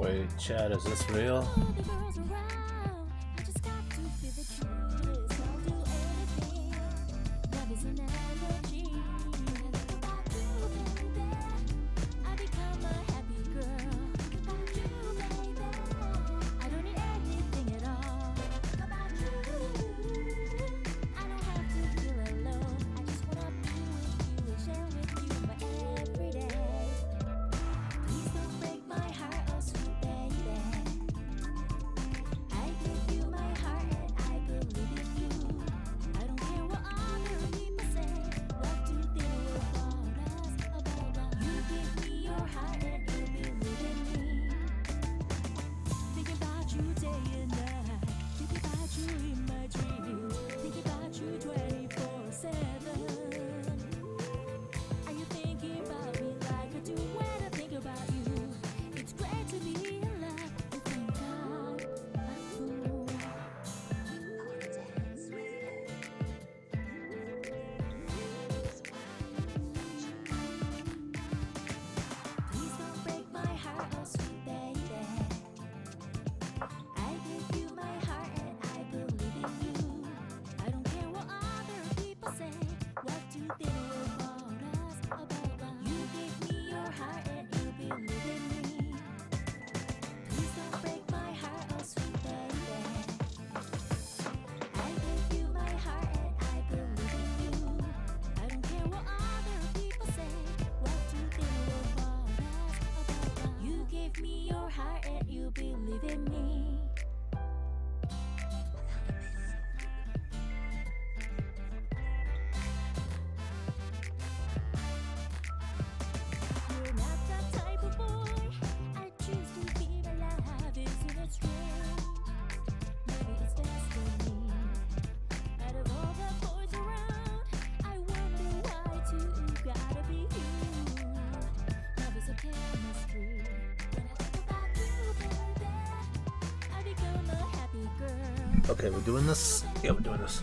Wait, Chad, is this real? Okay, we're doing this? Yeah, we're doing this.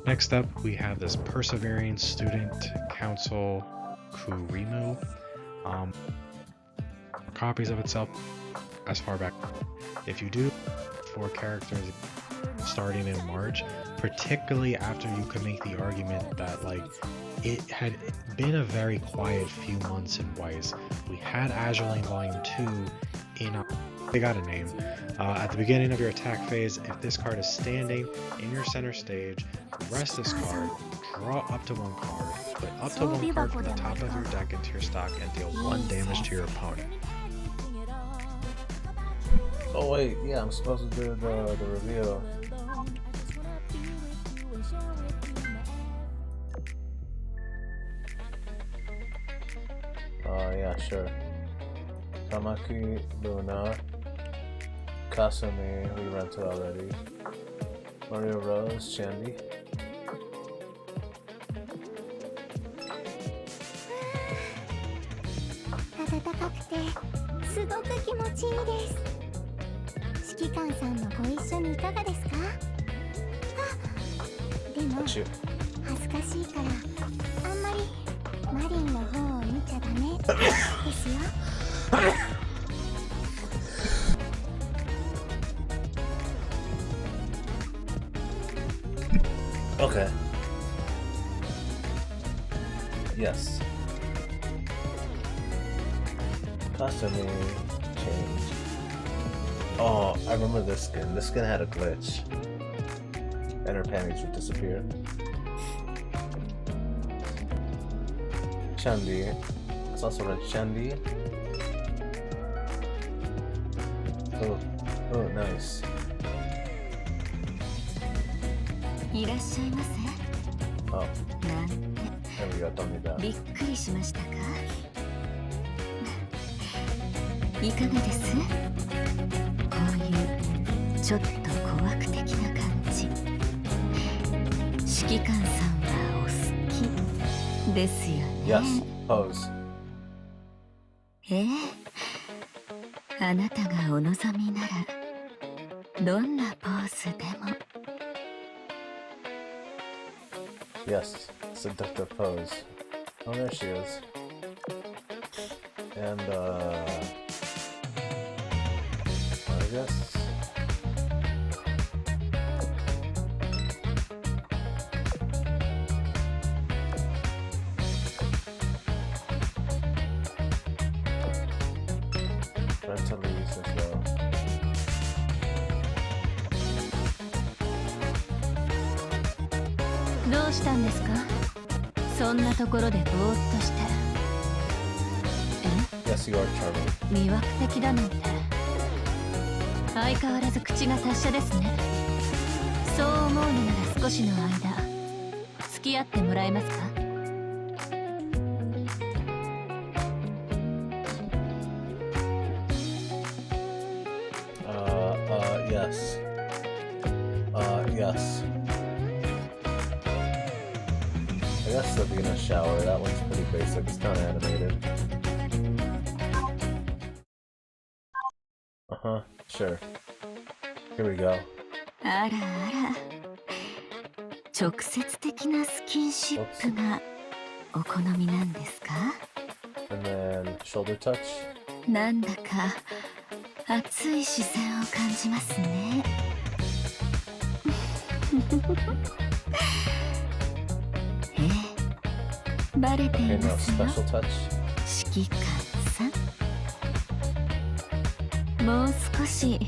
Next up, we have this persevering student council Kurimu. Copies of itself as far back. If you do 4 characters starting in March, particularly after you can make the argument that like it had been a very quiet few months in Weiss. We had Azurlane Volume 2 in they got a name. At the beginning of your attack phase, if this card is standing in your center stage, rest this card, draw up to 1 card, put up to 1 card from the top of your deck into your stock, and deal 1 damage to your opponent. Oh wait, yeah, I'm supposed to do the reveal. Yeah, sure. Tamaki, Luna, Kasumi, we rented already. Mario Rose, Shandy. That's you. Okay. Yes. Costume change. Oh, I remember this skin. This skin had a glitch. And her panties would disappear. Chandi. It's also red Chandi. Oh, nice. いらっしゃいませ。 Oh, なんて there we go. Don't need that. びっくりしましたか。いかがです？こういうちょっと怖く的な感じ。指揮官さんはお好きですよね。Yes, pose. ええ、あなたがお望みならどんなポーズでも。Yes, seductive pose. Oh, there she is. And, I guess. Rental lease as well. どうしたんですか？そんなところでぼーっとして。Yes, you are charming. 魅惑的だなんて。相変わらず口が達者ですね。そう思うのなら少しの間付き合ってもらえますか？ Yes. Yes. I guess they'll be in a shower. That one's pretty basic. It's kind of animated. Uh-huh. Sure. Here we go. あらあら。直接的なスキンシップがお好みなんですか？ And then shoulder touch. なんだか熱い視線を感じますね。バレてい Okay, ま now すよ。 special touch. 指揮官さん。もう少し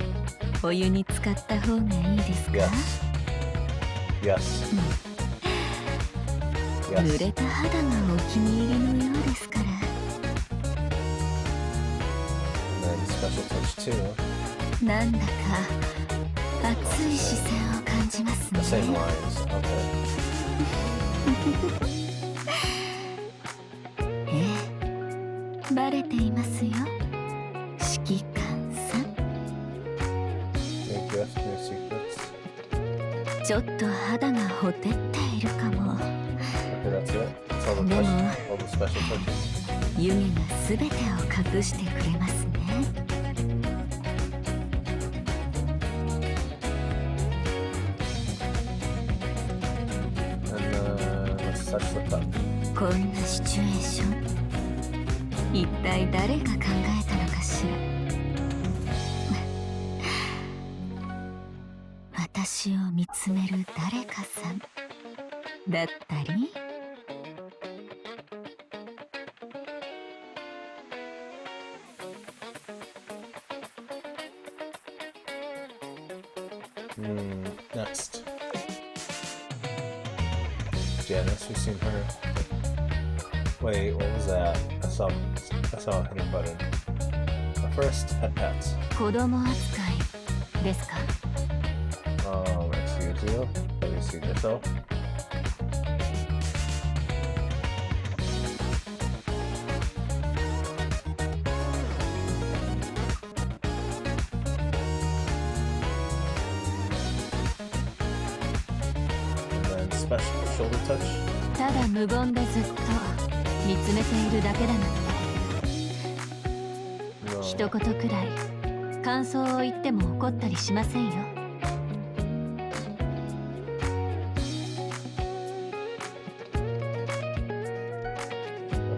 お湯に浸かった方がいいですか？ Yes. Yes. 濡 Yes. れた肌がお気に入りのようですから。 And then special touch too. なんだか熱い視線を感じます The same ね。 lines. Okay. バレていますよ、指揮官さん。 New gift, new secrets. ちょっと肌がほてっているかも。 Okay, that's it. That's all the でも all the special touches. 湯気が全てを隠してくれますね。 And let's touch the cup. こんなシチュエーション、一体誰が考えたのかしら。私を見つめる誰かさんだったり。 Next. Janice, we've seen her. Wait, what was that? I saw a hidden button. First, head pats. 子供扱いですか？ Excuse you. Have you seen yourself? And then special shoulder touch. ただ無言でずっと見つめているだけだなんて。 No. 一言くらい感想を言っても怒ったりしませんよ。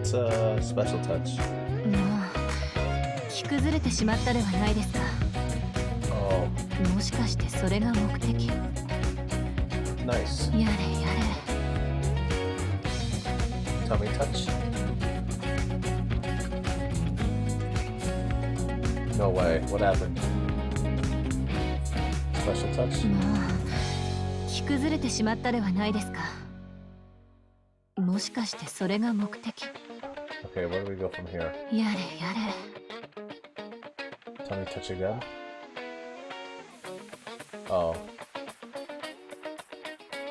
That's a special touch. もう着崩れてしまったではないですか。 Oh, もしかしてそれが目的？ nice. やれやれ。 Tummy touch. No way. What happened? Special touch. もう着崩れてしまったではないですか。もしかしてそれが目的？ Okay, where do we go from here? やれやれ。 Tummy touch again. Oh.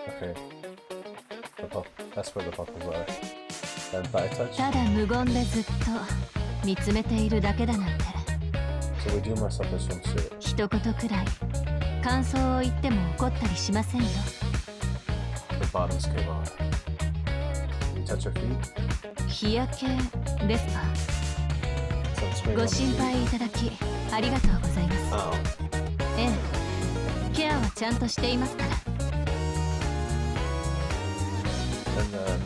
Okay. That's where the buckles are. And thigh touch. ただ無言でずっと見つめているだけだなんて。 So we do mess up this swimsuit. 一言くらい感想を言っても怒ったりしませんよ。 The bottoms came off. You touch your feet? 日焼けですか？ Sunscreen ご on the 心 feet. 配いただきありがとうございます。 Oh. ええ、ケアはちゃんとしていますから。then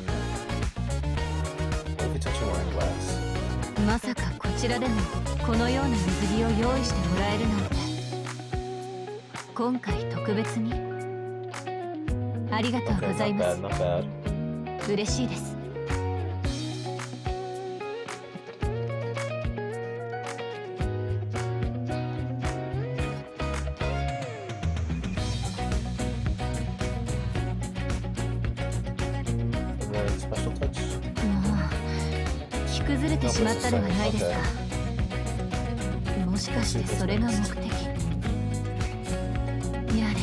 what if we touch your wine glass? まさかこちらでもこのような水着を用意してもらえるなんて。今回特別にありがとう Okay, ござい not ま bad, す。 not bad. 嬉しいです。And then special touch? もう着崩れてしまったではないですか。もしかしてそれが目的。やれやれ。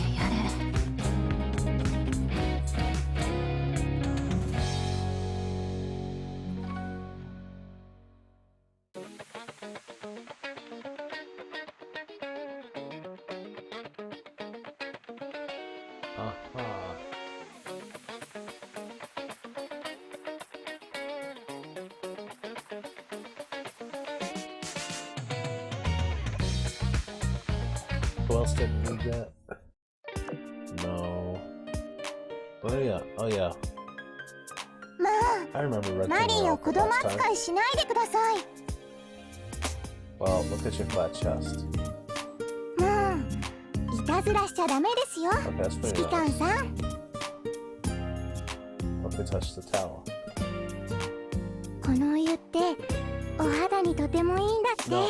Uh-huh. Who else didn't need that? No. Oh yeah, oh yeah. ま I remember あ Red マ King リーを Rock 子 the 供 last 扱 time. いしないでください。 Well, look at your flat chest. もういたずらしちゃダメですよ。 Okay, that's 指 pretty 揮官 nice. さん。 What if we touch the towel? このお湯ってお肌にとてもいいんだって。 No.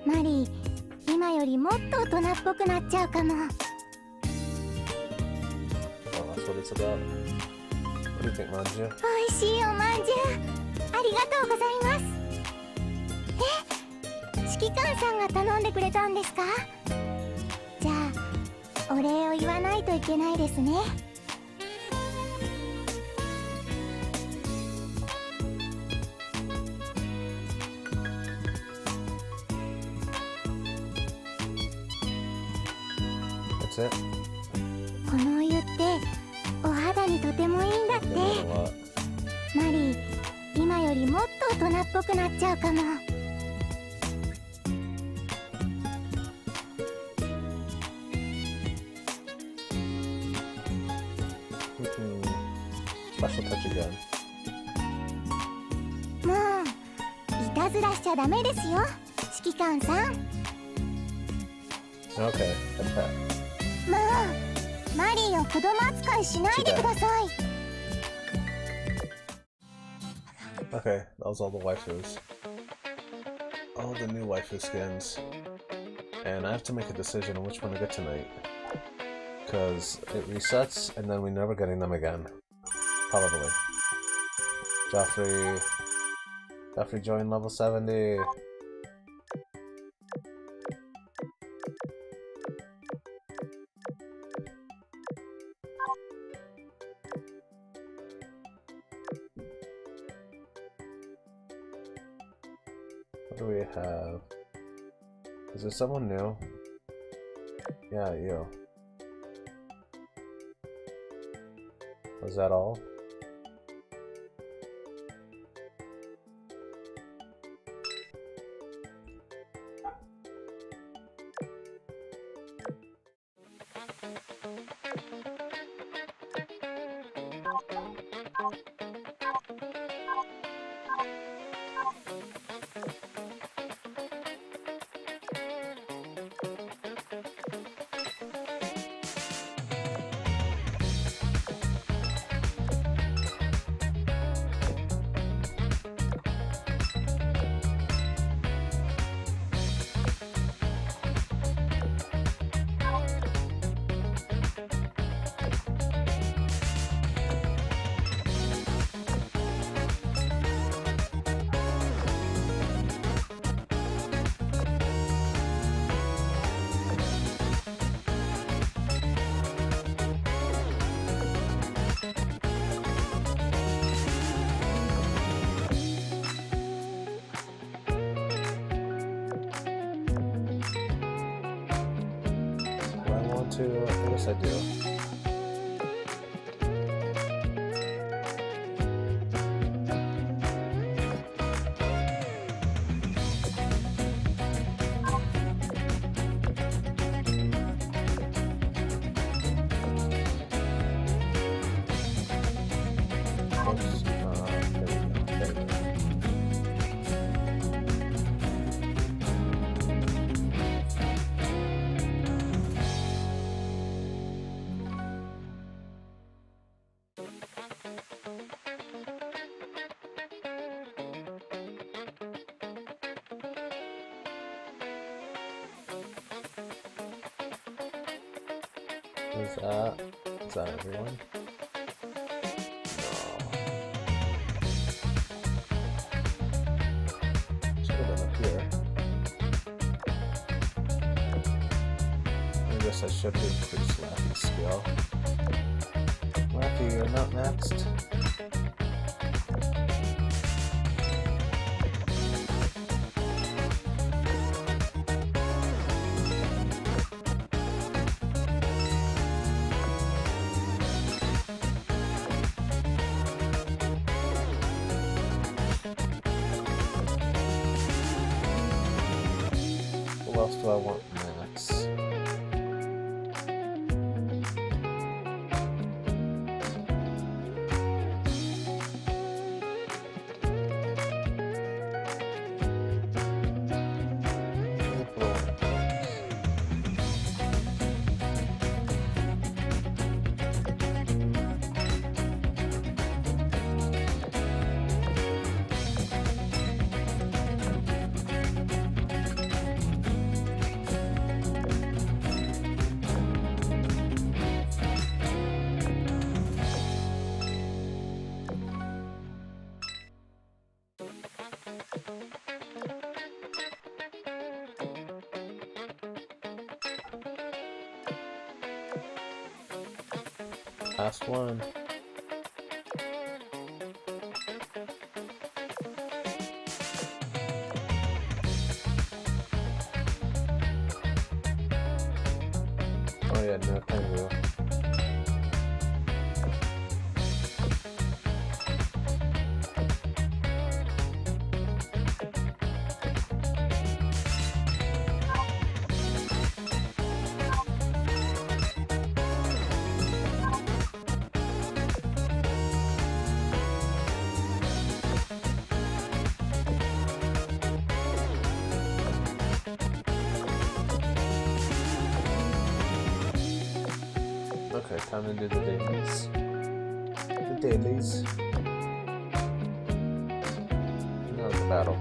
マリー、今よりもっと大人っぽくなっちゃうかも。 Well, that's what it's about. What do you think, Manju? おいしいおまんじゅう、ありがとうございます。指揮官さんが頼んでくれたんですか？じゃあお礼を言わないといけないですね。 That's it? このお湯ってお肌にとてもいいんだっ They て。 need a lot. マリー、今よりもっと大人っぽくなっちゃうかも。 Special touch again. もういたずらしちゃダメですよ、指揮官さん。 Okay, that's that. もうマリーを子供扱いしないでください。 Okay, that was all the waifus. All the new waifu skins. And I have to make a decision on which one to get tonight. Because it resets and then we're never getting them again. Probably. Joffrey joined level 70. What do we have? Is there someone new? Yeah, you. Was that all? I guess I do. Is that everyone? No. Should have been up here. I guess I should increase Laffy's skill. Laffy, you're not next. What else do I want max? Last one. Oh yeah, no, thank you. Okay, time to do the dailies. The dailies. Now the battle.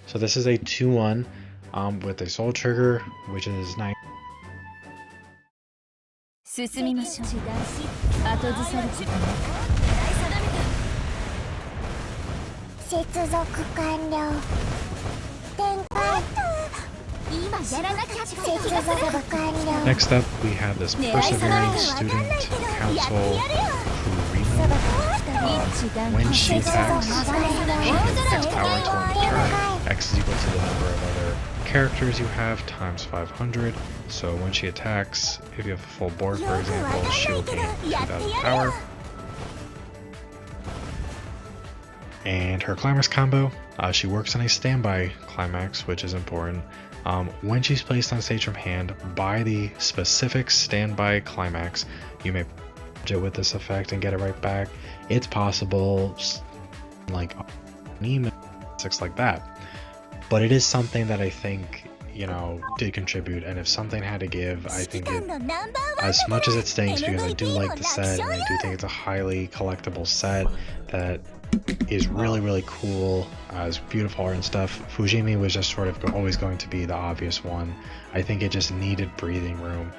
So this is a 2-1 with a soul trigger, which is 9. 進みましょう。後ずさることなく。接続完了。展開。今やらなきゃ。接続完了。 Next up, we have this persevering student council Furina. When she attacks, she gets its power until end turn. X is equal to the number of other characters you have times 500. So when she attacks, if you have a full board, for example, she will gain 2,000 power. And her climax combo, she works on a standby climax, which is important. When she's placed on stage from hand by the specific standby climax, you may it with this effect and get it right back. It's possible, like six like that, but it is something that I think, you know, did contribute. And if something had to give, I think it, as much as it stinks, because I do like the set and I do think it's a highly collectible set that is really cool, it's beautiful art and stuff. Fujimi was just sort of always going to be the obvious one. I think it just needed breathing room.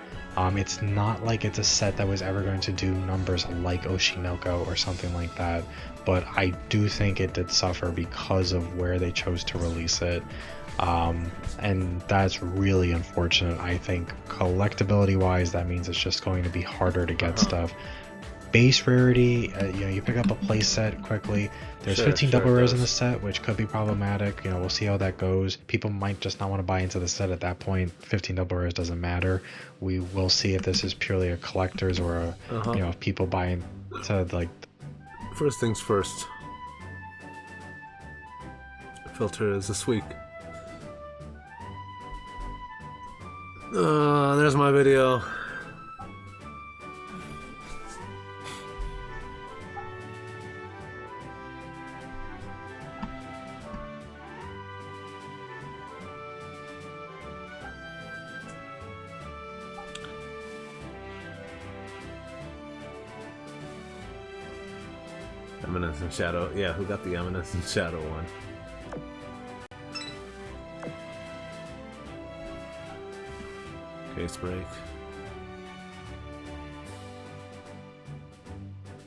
It's not like it's a set that was ever going to do numbers like Oshinoko or something like that, but I do think it did suffer because of where they chose to release it, and that's really unfortunate. I think collectability wise, that means it's just going to be harder to get stuff. Base rarity, you know, you pick up a play set quickly. There's 15 double rares in the set, which could be problematic. You know, we'll see how that goes. People might just not want to buy into the set at that point. 15 double rares doesn't matter. We will see if this is purely a collector's or a, you know, if people buy into, like... First things first. Filter is this week. There's my video. Eminence and Shadow? Yeah, who got the Eminence and Shadow one? Case break.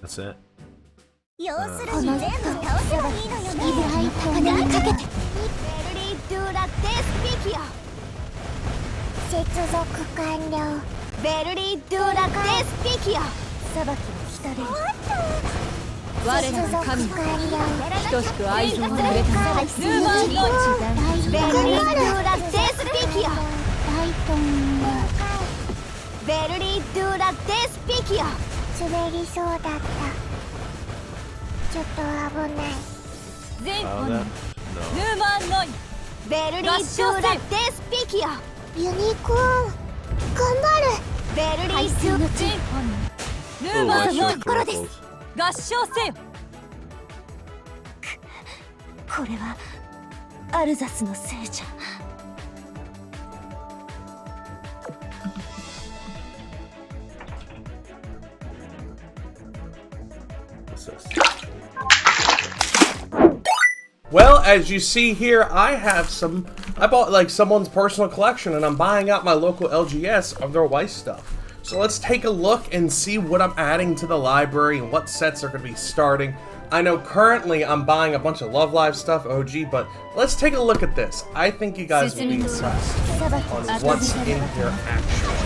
That's it. 要するに全部倒せばいいのよね。金にかけて。ベルリー・ドゥ・ラ・デスピキア。接続完了。ベルリー・ドゥ・ラ・デスピキア。裁きは来たれる。我らの神等しく愛情をくれたルーマンのベルリー・ドゥ・ラ・デスピキア。ベルリー・ドゥ・ラ・デスピキア。滑りそうだった。ちょっと危ない。全本ルーマンノイベルリー・ドゥ・ラ・デスピキア。ユニコーン頑張る。ベルリー・ドゥ・全本ルーマンノイところです。合唱せよ。これはアルザスのせいじゃ。Well, as you see here, I bought like someone's personal collection and I'm buying out my local LGS of their Weiss stuff. So let's take a look and see what I'm adding to the library and what sets are going to be starting. I know currently I'm buying a bunch of Love Live stuff, OG, but let's take a look at this. I think you guys will be impressed on what's in here actually.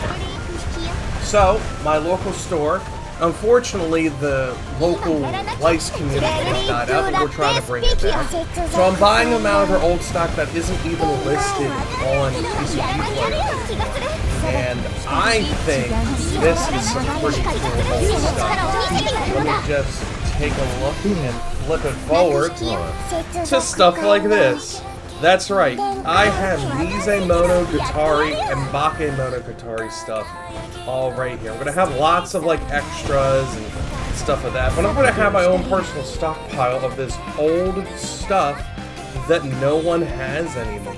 So, my local store. Unfortunately, the local Weiss community has died out, but we're trying to bring it back. So I'm buying them out of their old stock that isn't even listed on TCG Player. And I think this is some pretty cool old stuff. Let me just take a look and flip it forward to stuff like this. That's right, I have Mise Monogatari and Bake Monogatari stuff all right here. I'm going to have lots of like extras and stuff like that, but I'm going to have my own personal stockpile of this old stuff that no one has anymore.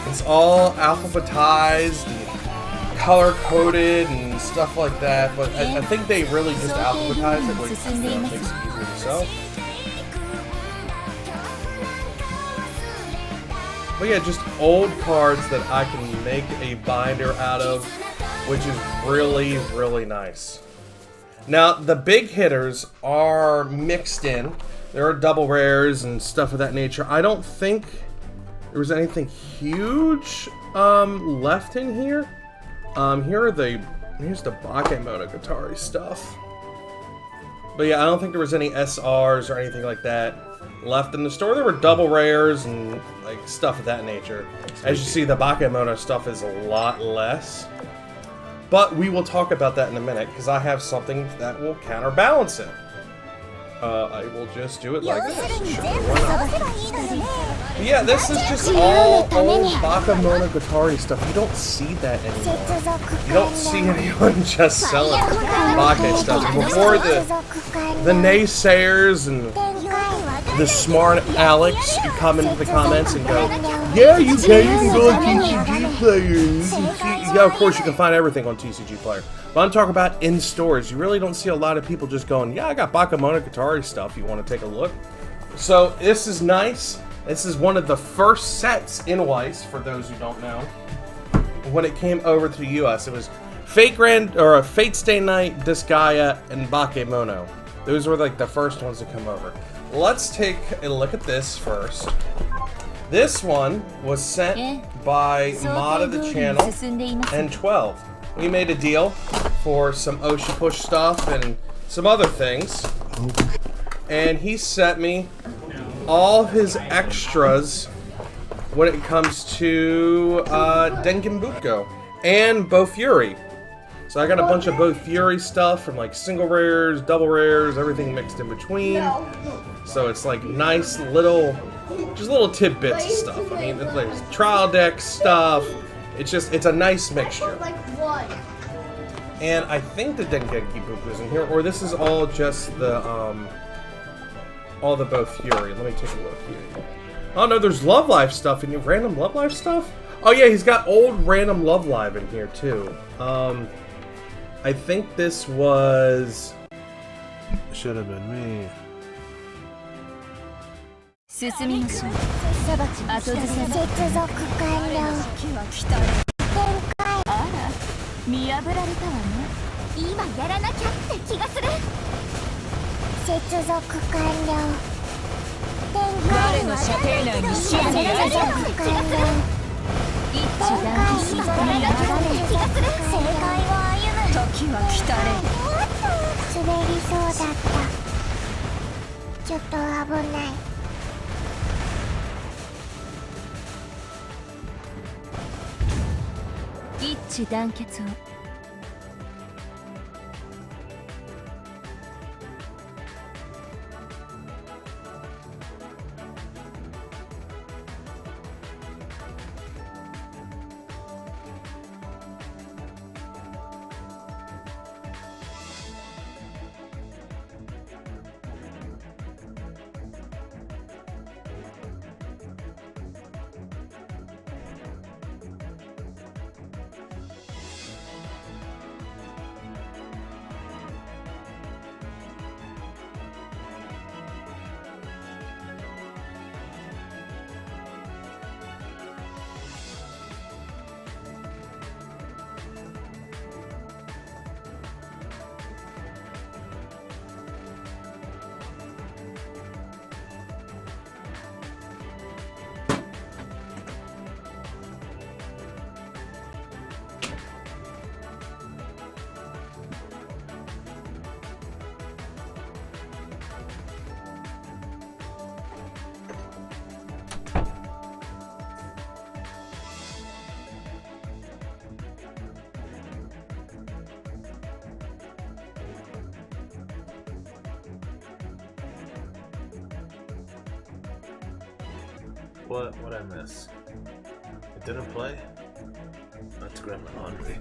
It's all alphabetized and color-coded and stuff like that, but I think they really just alphabetize it, which makes it easier to sell. But yeah, just old cards that I can make a binder out of, which is really, really nice. Now, the big hitters are mixed in. There are double rares and stuff of that nature. I don't think there was anything huge left in here. Here's the Bake Monogatari stuff. But yeah, I don't think there was any SRs or anything like that left in the store. There were double rares and like stuff of that nature. As you see, the Bakemono stuff is a lot less. But we will talk about that in a minute, because I have something that will counterbalance it. I will just do it like this. Sure, but yeah, this is just all old Bakemonogatari stuff. You don't see that anymore. You don't see anyone just selling Bake stuff. Before the naysayers and the smart Alex come into the comments and go, yeah, you can go on TCG Player. Yeah, of course you can find everything on TCG Player. But I'm talking about in stores. You really don't see a lot of people just going, yeah, I got Bakemonogatari stuff. You want to take a look? So this is nice. This is one of the first sets in Weiss, for those who don't know. When it came over to the US, it was Fate Stay Night, Disgaea, and Bakemono. Those were like the first ones to come over. Let's take a look at this first. This one was sent by Mod of the channel and 12. We made a deal for some Oshi Push stuff and some other things. And he sent me all his extras when it comes to Dengenbuko and Bofuri. So I got a bunch of Bofuri stuff from like single rares, double rares, everything mixed in between. So it's like nice little, just little tidbits of stuff. I mean, there's trial deck stuff. It's a nice mixture. And I think the Dengenbuko is in here, or this is all just the all the Bofuri. Let me take a look here. Oh no, there's Love Live stuff in here. Random Love Live stuff? Oh yeah, he's got old random Love Live in here too. I think this was... Should have been me. 進みましょう。後付け接続完了。あら、見破られたわね。今やらなきゃって気がする。接続完了。我の射程内に死にやられたわ。一致団結今やらなきゃって気がする。正解を歩む。時は来たれ。滑りそうだった。ちょっと危ない。一致団結を。What I miss? It didn't play? I have to grab my laundry.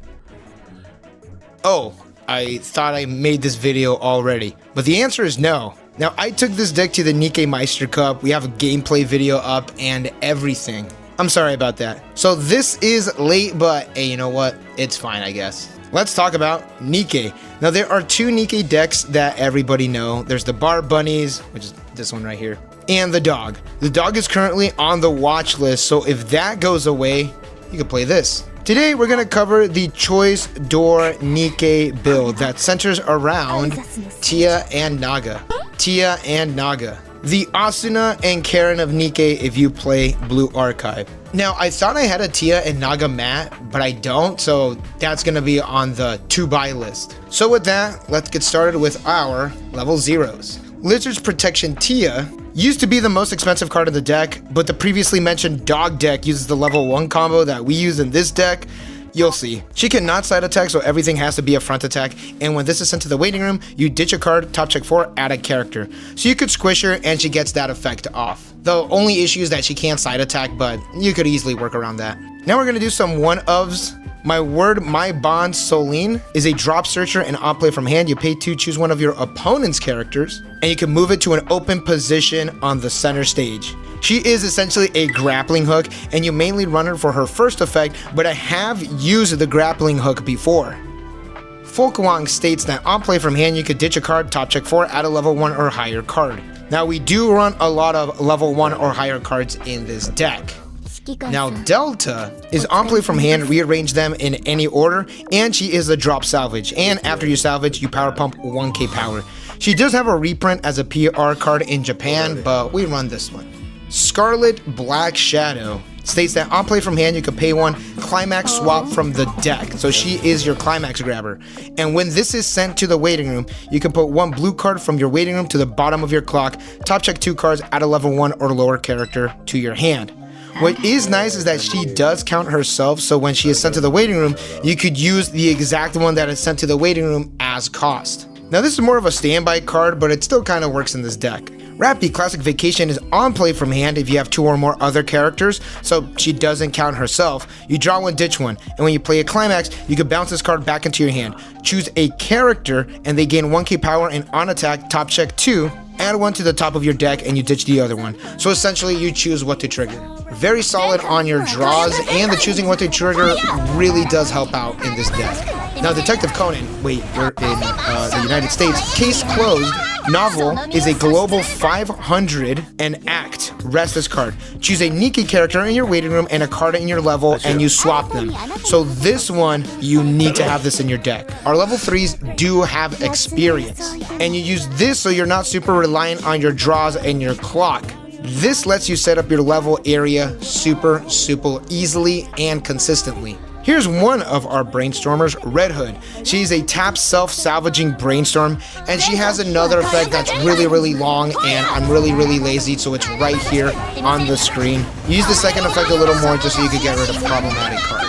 Oh, I thought I made this video already, but the answer is no. Now, I took this deck to the Nikke Meister Cup. We have a gameplay video up and everything. I'm sorry about that. So this is late, but hey, you know what? It's fine, I guess. Let's talk about Nikke. Now, there are two Nikke decks that everybody know. There's the Bar Bunnies, which is this one right here, and the dog. The dog is currently on the watch list, so if that goes away, you can play this. Today, we're going to cover the Choice Door Nikke build that centers around Tia and Naga. Tia and Naga. The Asuna and Karen of Nikke if you play Blue Archive. Now, I thought I had a Tia and Naga mat, but I don't, so that's going to be on the to-buy list. So with that, let's get started with our level 0s. Lizard's Protection Tia used to be the most expensive card in the deck, but the previously mentioned dog deck uses the level 1 combo that we use in this deck. You'll see. She cannot side attack, so everything has to be a front attack, and when this is sent to the waiting room, you ditch a card, top check 4, add a character. So you could squish her, and she gets that effect off. The only issue is that she can't side attack, but you could easily work around that. Now we're going to do some 1-ofs. My Word, My Bond, Solene is a drop searcher and on play from hand. You pay 2, choose one of your opponent's characters, and you can move it to an open position on the center stage. She is essentially a grappling hook, and you mainly run her for her first effect, but I have used the grappling hook before. Folkwang states that on play from hand, you could ditch a card, top check 4, add a level 1 or higher card. Now we do run a lot of level 1 or higher cards in this deck. Now Delta is on play from hand, rearrange them in any order, and she is a drop salvage, and after you salvage, you power pump 1k power. She does have a reprint as a PR card in Japan, but we run this one. Scarlet Black Shadow states that on play from hand, you can pay 1 climax swap from the deck, so she is your climax grabber. And when this is sent to the waiting room, you can put 1 blue card from your waiting room to the bottom of your clock, top check 2 cards, add a level 1 or lower character to your hand. What is nice is that she does count herself, so when she is sent to the waiting room, you could use the exact one that is sent to the waiting room as cost. Now this is more of a standby card, but it still kind of works in this deck. Rappy Classic Vacation is on play from hand if you have 2 or more other characters, so she doesn't count herself. You draw 1, ditch 1, and when you play a climax, you can bounce this card back into your hand. Choose a character, and they gain 1k power, and on attack, top check 2, add 1 to the top of your deck, and you ditch the other one. So essentially, you choose what to trigger. very solid on your draws, and the choosing what to trigger really does help out in this deck. Now, Detective Conan, wait, we're in the United States. Case Closed novel is a global 500 and act restless card. Choose a Nikke character in your waiting room and a card in your level, and you swap them. So this one, you need to have this in your deck. Our level 3s do have experience, and you use this so you're not super reliant on your draws and your clock. This lets you set up your level area super easily and consistently. Here's one of our brainstormers, Red Hood. She's a tap self-salvaging brainstorm, and she has another effect that's really long, and I'm really lazy, so it's right here on the screen. Use the second effect a little more just so you can get rid of problematic cards.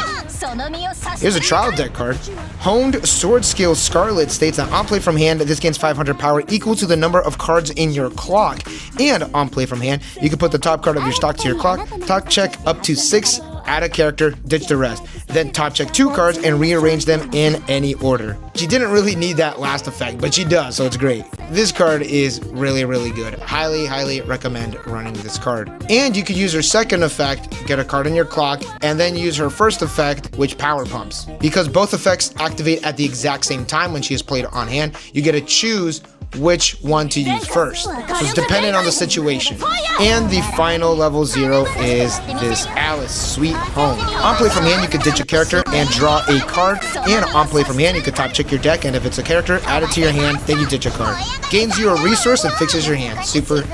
Here's a trial deck card. Honed Sword Skill Scarlet states that on play from hand, this gains 500 power equal to the number of cards in your clock. And on play from hand, you can put the top card of your stock to your clock, top check up to 6, add a character, ditch the rest. Then top check 2 cards and rearrange them in any order. She didn't really need that last effect, but she does, so it's great. This card is really good. Highly recommend running this card. And you could use her second effect, get a card in your clock, and then use her first effect, which power pumps. Because both effects activate at the exact same time when she is played on hand, you get to choose which one to use first. So it's dependent on the situation. And the final level 0 is this Alice Sweet Home. On play from hand, you can ditch a character and draw a card. And on play from hand, you can top check your deck, and if it's a character, add it to your hand, then you ditch a card. Gains you a resource and fixes your hand. Super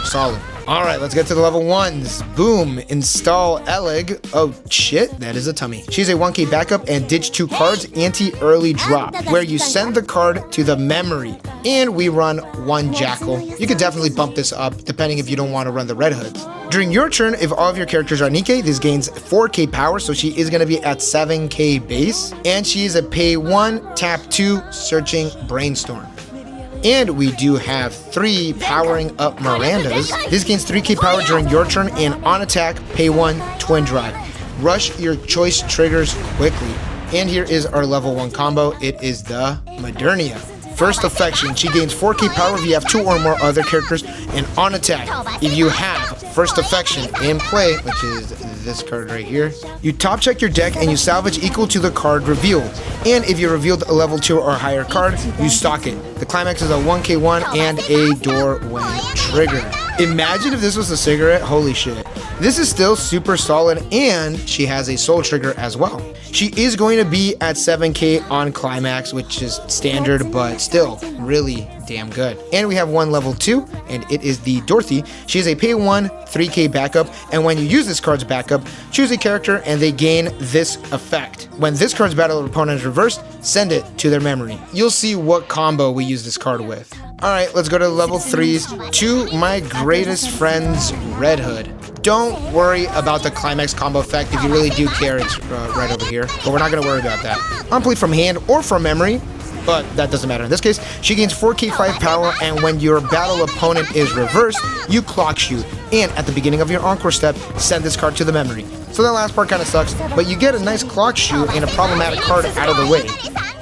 solid. Alright, let's get to the level 1s. Boom. Install Eleg. Oh shit, that is a tummy. She's a 1k backup and ditch 2 cards, anti-early drop, where you send the card to the memory. And we run 1 Jackal. You could definitely bump this up, depending if you don't want to run the Red Hoods. During your turn, if all of your characters are Nikke, this gains 4k power, so she is going to be at 7k base. And she is a pay 1, tap 2, searching brainstorm. And we do have 3 powering up Mirandas. This gains 3k power during your turn, and on attack, pay 1, twin drive. Rush your choice triggers quickly. And here is our level 1 combo. It is the Modernia. First affection, she gains 4k power if you have 2 or more other characters, and on attack, if you have first affection in play, which is this card right here, you top check your deck and you salvage equal to the card revealed. And if you revealed a level 2 or higher card, you stock it. The climax is a 1k1 and a door when triggered. Imagine if this was a cigarette, holy shit. This is still super solid, and she has a soul trigger as well. She is going to be at 7k on climax, which is standard, but still really damn good. And we have 1 level 2, and it is the Dorothy. She is a pay 1, 3k backup, and when you use this card's backup, choose a character and they gain this effect. When this card's battle opponent is reversed, send it to their memory. You'll see what combo we use this card with. Alright, let's go to level 3s. To my greatest friends, Red Hood. Don't worry about the climax combo effect. If you really do care, it's right over here. But we're not going to worry about that. On play from hand or from memory, but that doesn't matter in this case. She gains 4k5 power, and when your battle opponent is reversed, you clock shoot. And at the beginning of your encore step, send this card to the memory. So that last part kind of sucks, but you get a nice clock shoot and a problematic card out of the way.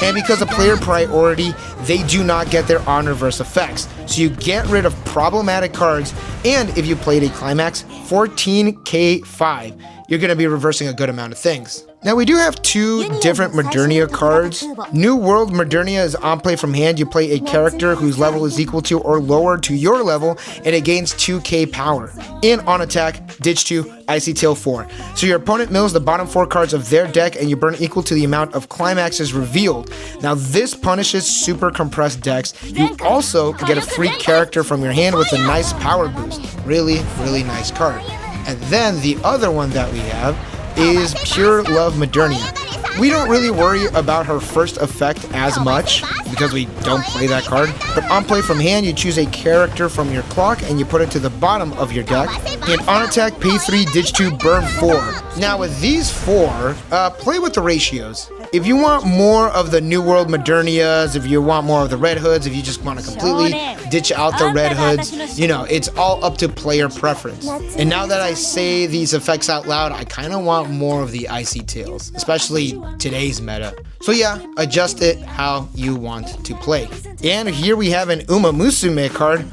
And because of player priority, they do not get their on reverse effects. So you get rid of problematic cards, and if you played a climax, 14k5, you're going to be reversing a good amount of things. Now we do have 2 different Modernia cards. New World Modernia is on play from hand. You play a character whose level is equal to or lower to your level, and it gains 2k power. And on attack, ditch 2, Icy Tail 4. So your opponent mills the bottom 4 cards of their deck, and you burn equal to the amount of climaxes revealed. Now this punishes super compressed decks. You also get a free character from your hand with a nice power boost. Really nice card. And then the other one that we have is Pure Love Modernia. We don't really worry about her first effect as much because we don't play that card, but on play from hand, you choose a character from your clock and you put it to the bottom of your deck, and on attack, pay 3, ditch 2, burn 4. Now with these 4, play with the ratios. If you want more of the New World Modernias, if you want more of the Red Hoods, if you just want to completely ditch out the Red Hoods, you know, it's all up to player preference. And now that I say these effects out loud, I kind of want more of the Icy Tails, especially today's meta. So yeah, adjust it how you want to play. And here we have an Uma Musume card.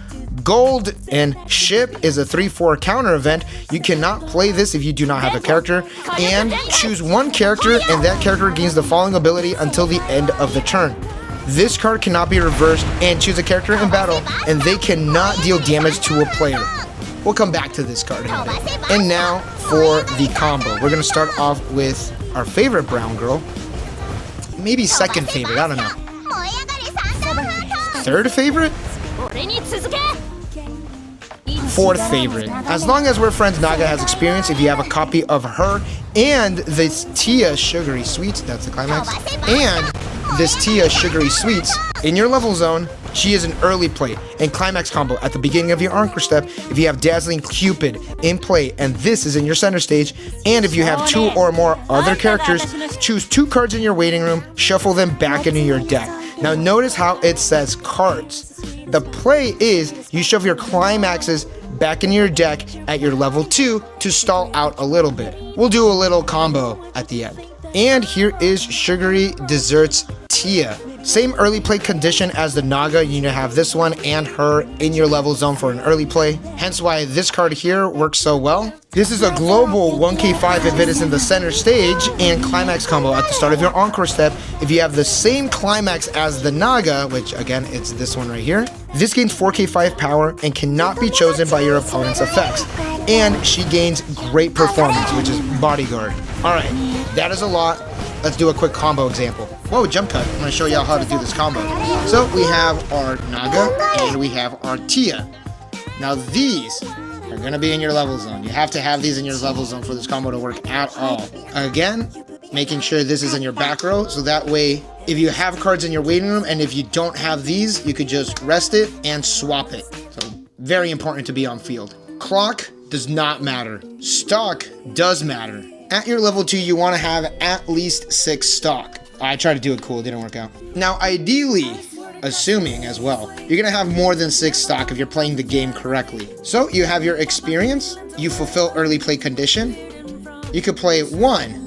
Gold and Ship is a 3-4 counter event. You cannot play this if you do not have a character. And choose one character, and that character gains the following ability until the end of the turn. This card cannot be reversed, and choose a character in battle, and they cannot deal damage to a player. We'll come back to this card in a bit. And now for the combo. We're going to start off with our favorite brown girl. Maybe second favorite, I don't know. Third favorite? Fourth favorite. As long as we're friends, Naga has experience. If you have a copy of her and this Tia Sugary Sweets, that's the climax, and this Tia Sugary Sweets in your level zone, she is an early play and climax combo at the beginning of your Encore step if you have Dazzling Cupid in play and this is in your center stage. And if you have 2 or more other characters, choose 2 cards in your waiting room, shuffle them back into your deck. Now notice how it says cards. The play is you shove your climaxes back into your deck at your level 2 to stall out a little bit. We'll do a little combo at the end. And here is Sugary Desserts Tia. Same early play condition as the Naga. You need to have this one and her in your level zone for an early play. Hence why this card here works so well. This is a global 1k5 if it is in the center stage and climax combo at the start of your Encore step. If you have the same climax as the Naga, which again, it's this one right here, this gains 4k5 power and cannot be chosen by your opponent's effects. And she gains great performance, which is Bodyguard. Alright, that is a lot. Let's do a quick combo example. Whoa, jump cut. I'm going to show y'all how to do this combo. So we have our Naga and we have our Tia. Now these are going to be in your level zone. You have to have these in your level zone for this combo to work at all. Again, making sure this is in your back row so that way if you have cards in your waiting room and if you don't have these, you could just rest it and swap it. So very important to be on field. Clock does not matter. Stock does matter. At your level 2, you want to have at least 6 stock. I tried to do it cool, it didn't work out. Now, ideally, assuming as well, you're going to have more than 6 stock if you're playing the game correctly. So, you have your experience, you fulfill early play condition, you could play 1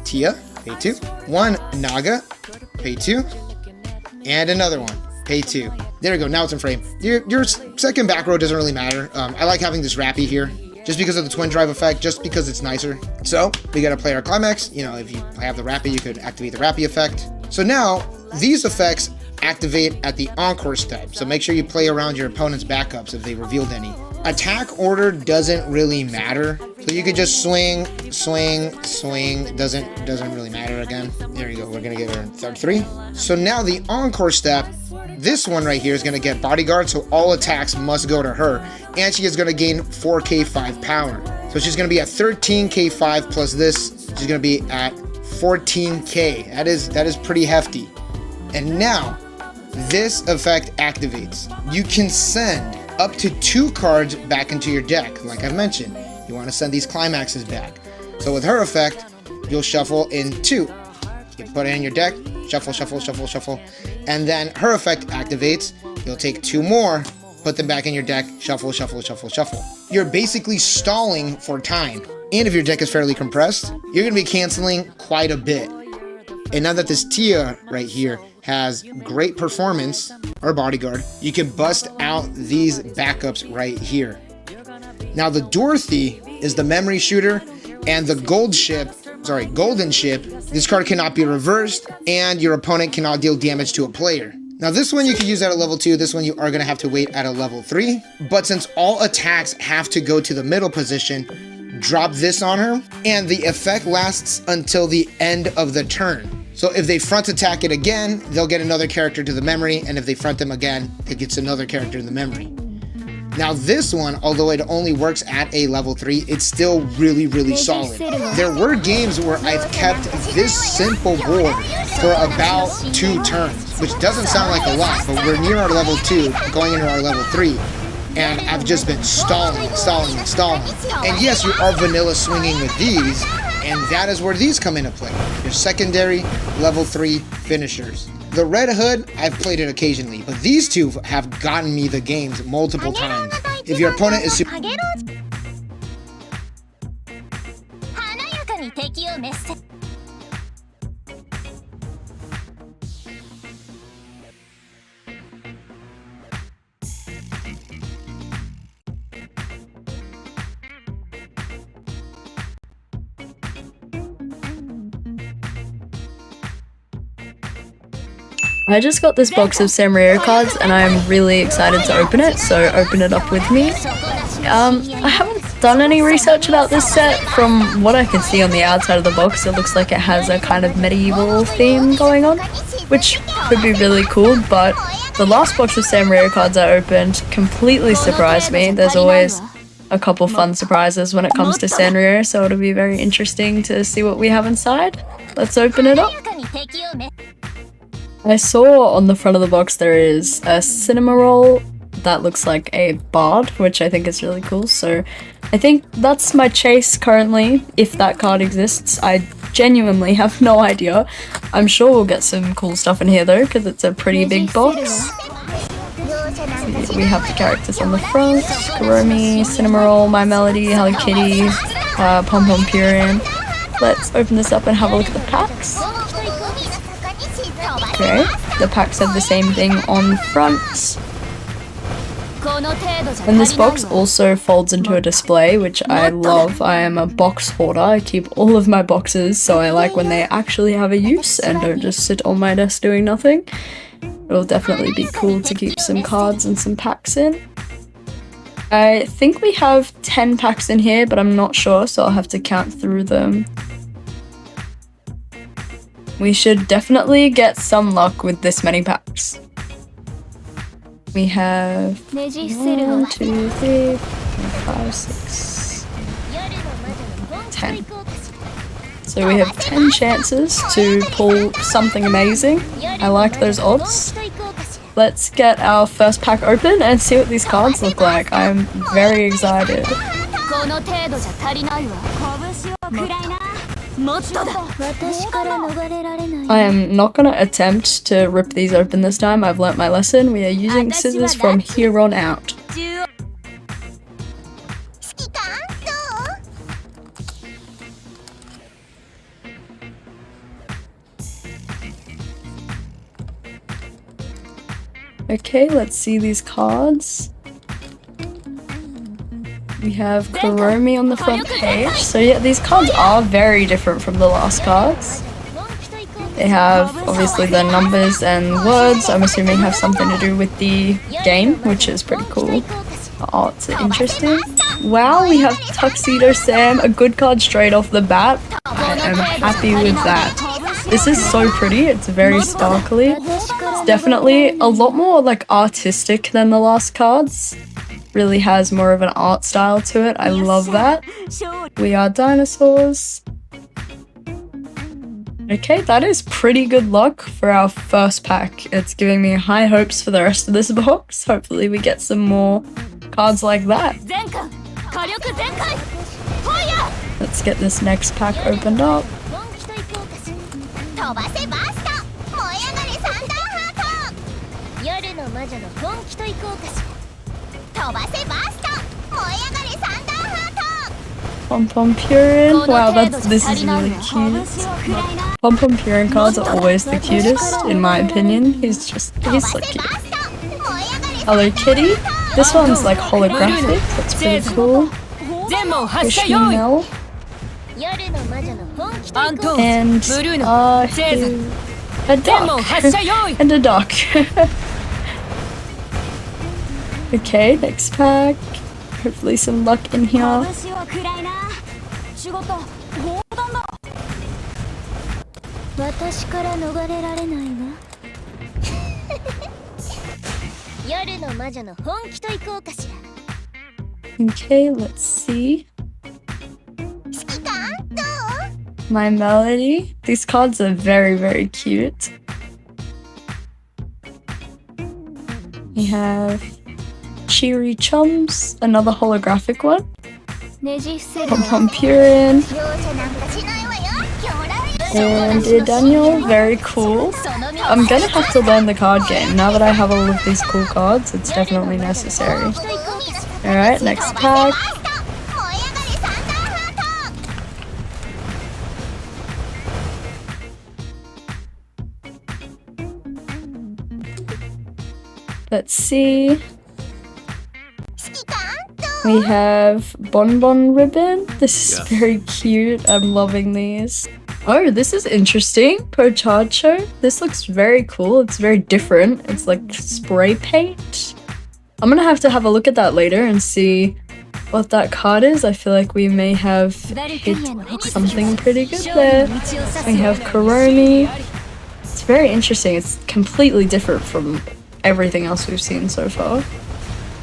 Tia, pay 2, 1 Naga, pay 2, and another one, pay 2. There we go, now it's in frame. Your second back row doesn't really matter. I like having this Rappy here. Just because of the twin drive effect, just because it's nicer. So, we gotta play our climax. You know, if you have the Rappy, you could activate the Rappy effect. So now, these effects activate at the Encore step. So make sure you play around your opponent's backups if they revealed any. Attack order doesn't really matter. So you could just swing, swing, swing. Doesn't really matter again. There you go, we're gonna get our third 3. So now the Encore step, this one right here is gonna get Bodyguard, so all attacks must go to her. And she is gonna gain 4k5 power. So she's gonna be at 13k5 plus this, she's gonna be at 14k. That is pretty hefty. And now, this effect activates. You can send up to 2 cards back into your deck, like I've mentioned. You wanna send these climaxes back. So with her effect, you'll shuffle in 2. You put it in your deck, shuffle, shuffle, shuffle, shuffle. And then her effect activates. You'll take 2 more, put them back in your deck, shuffle, shuffle, shuffle, shuffle. You're basically stalling for time. And if your deck is fairly compressed, you're gonna be canceling quite a bit. And now that this Tia right here has great performance, or Bodyguard, you can bust out these backups right here. Now the Dorothy is the memory shooter, and the golden ship, this card cannot be reversed, and your opponent cannot deal damage to a player. Now this one you can use at a level 2, this one you are going to have to wait at a level 3, but since all attacks have to go to the middle position, drop this on her, and the effect lasts until the end of the turn. So if they front attack it again, they'll get another character to the memory, and if they front them again, it gets another character in the memory. Now this one, although it only works at a level 3, it's still really, really solid. There were games where I've kept this simple board for about 2 turns, which doesn't sound like a lot, but we're near our level 2, going into our level 3, and I've just been stalling. And yes, you are vanilla swinging with these, and that is where these come into play. Your secondary level 3 finishers. The Red Hood, I've played it occasionally, but these 2 have gotten me the games multiple times. If your opponent is super... I just got this box of Sanrio cards and I'm really excited to open it, so open it up with me. I haven't done any research about this set. From what I can see on the outside of the box, it looks like it has a kind of medieval theme going on, which could be really cool, but the last box of Sanrio cards I opened completely surprised me. There's always a couple fun surprises when it comes to Sanrio, so it'll be very interesting to see what we have inside. Let's open it up. I saw on the front of the box there is a cinema roll that looks like a bard, which I think is really cool, so I think that's my chase currently, if that card exists. I genuinely have no idea. I'm sure we'll get some cool stuff in here though, because it's a pretty big box. We have the characters on the front: Kuromi, Cinnamoroll, My Melody, Hello Kitty, Pom Pom Purin. Let's open this up and have a look at the packs. Okay, the packs have the same thing on front. And this box also folds into a display, which I love. I am a box hoarder. I keep all of my boxes, so I like when they actually have a use and don't just sit on my desk doing nothing. It'll definitely be cool to keep some cards and some packs in. I think we have 10 packs in here, but I'm not sure, so I'll have to count through them. We should definitely get some luck with this many packs. We have 1, 2, 3, 4, 5, 6, 10. So we have 10 chances to pull something amazing. I like those odds. Let's get our first pack open and see what these cards look like. I'm very excited. I am not gonna attempt to rip these open this time. I've learnt my lesson. We are using scissors from here on out. Okay, let's see these cards. We have Kuromi on the front page. So yeah, these cards are very different from the last cards. They have obviously the numbers and words, I'm assuming have something to do with the game, which is pretty cool. The art's interesting. Wow, we have Tuxedo Sam, a good card straight off the bat. I am happy with that. This is so pretty, it's very sparkly. It's definitely a lot more like artistic than the last cards. Really has more of an art style to it. I love that. We are dinosaurs. Okay, that is pretty good luck for our first pack. It's giving me high hopes for the rest of this box. Hopefully we get some more cards like that. Let's get this next pack opened up. Pom Pom Purin. Wow, this is really cute. Pom Pom Purin cards are always the cutest, in my opinion. He's so cute. Hello Kitty. This one's like holographic. That's pretty cool. Mel. And a duck. And a duck. Okay, next pack. Hopefully some luck in here. Okay, let's see. My Melody. These cards are very, very cute. We have Cheery Chums, another holographic one. Pom Pom Purin. And Daniel, very cool. I'm gonna have to learn the card game. Now that I have all of these cool cards, it's definitely necessary. Alright, next pack. Let's see. We have Bonbon Ribbon. This is very cute. I'm loving these. Oh, this is interesting. Pochacho. This looks very cool. It's very different. It's like spray paint. I'm gonna have to have a look at that later and see what that card is. I feel like we may have hit something pretty good there. We have Kuromi. It's very interesting. It's completely different from everything else we've seen so far.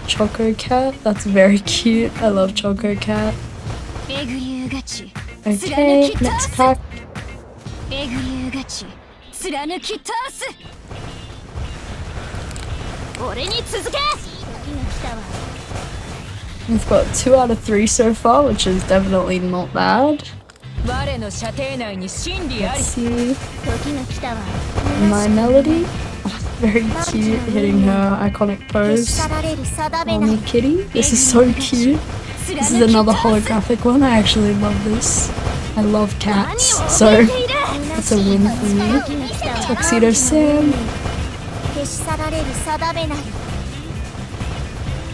Choco Cat. That's very cute. I love Choco Cat. Okay, next pack. We've got 2 out of 3 so far, which is definitely not bad. Let's see. My Melody. Oh, very cute, hitting her iconic pose. Mommy Kitty. This is so cute. This is another holographic one. I actually love this. I love cats, so it's a win for me. Tuxedo Sam.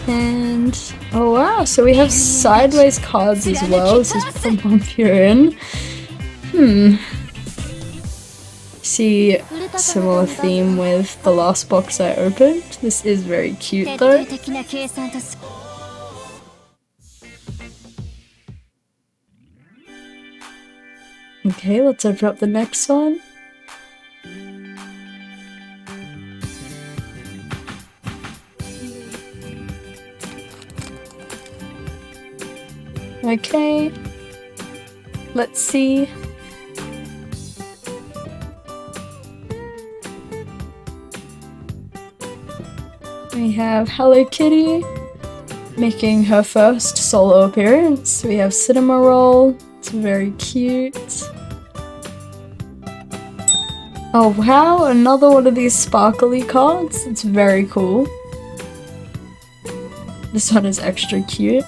And oh wow, so we have sideways cards as well. This is from Pompurin. See, similar theme with the last box I opened. This is very cute though. Okay, let's open up the next one. Okay, let's see. We have Hello Kitty making her first solo appearance. We have Cinema Roll. It's very cute. Oh wow, another one of these sparkly cards. It's very cool. This one is extra cute.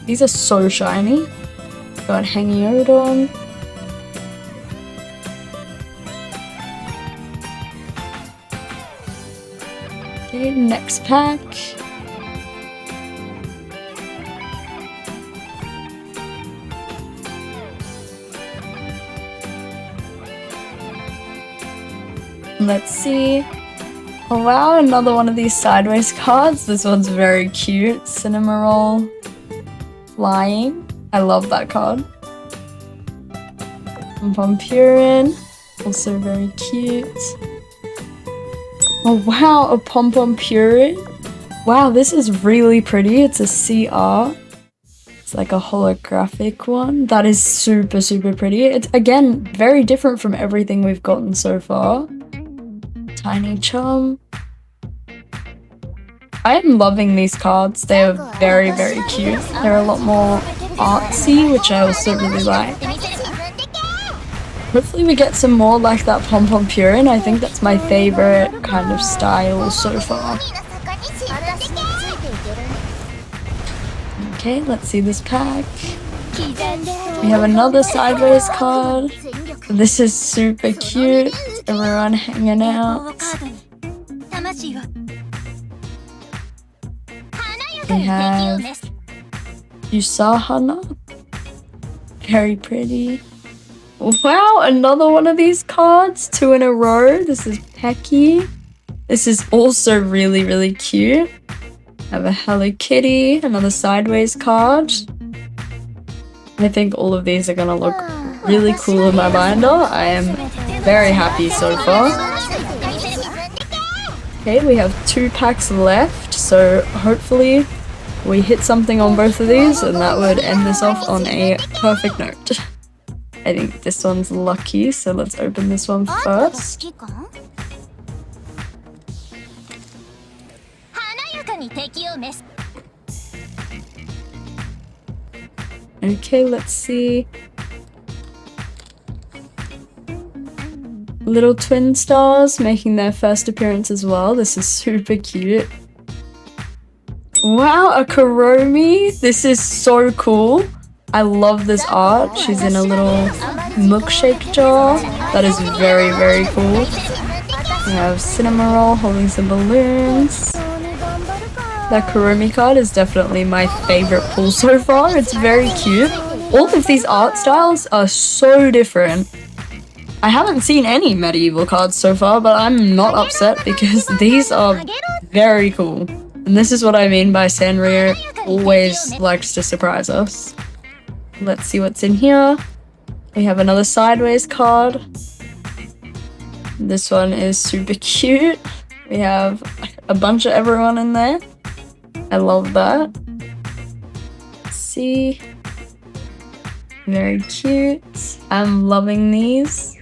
These are so shiny. Got Hangyodon. Okay, next pack. Let's see. Oh wow, another one of these sideways cards. This one's very cute. Cinema Roll. Flying. I love that card. And Pompurin. Also very cute. Oh wow, a Pompurin. Wow, this is really pretty. It's a CR. It's like a holographic one. That is super, super pretty. It's, again, very different from everything we've gotten so far. Tiny Chum. I am loving these cards. They are very, very cute. They're a lot more artsy, which I also really like. Hopefully we get some more like that Pompurin. I think that's my favorite kind of style so far. Okay, let's see this pack. We have another sideways card. This is super cute. Everyone hanging out. We have Usahana. Very pretty. Wow, another one of these cards. 2 in a row. This is Pecky. This is also really, really cute. I have a Hello Kitty, another sideways card. I think all of these are gonna look really cool in my binder. I am very happy so far. Okay, we have 2 packs left, so hopefully we hit something on both of these and that would end this off on a perfect note. I think this one's lucky, so let's open this one first. Okay, let's see. Little twin stars making their first appearance as well. This is super cute. Wow, a Kuromi. This is so cool. I love this art. She's in a little milkshake jar. That is very, very cool. We have Cinema Roll holding some balloons. That Kuromi card is definitely my favorite pull so far. It's very cute. all of these art styles are so different. I haven't seen any medieval cards so far, but I'm not upset because these are very cool. And this is what I mean by Sanrio always likes to surprise us. Let's see what's in here. We have another sideways card. This one is super cute. We have a bunch of everyone in there. I love that. Let's see. Very cute. I'm loving these.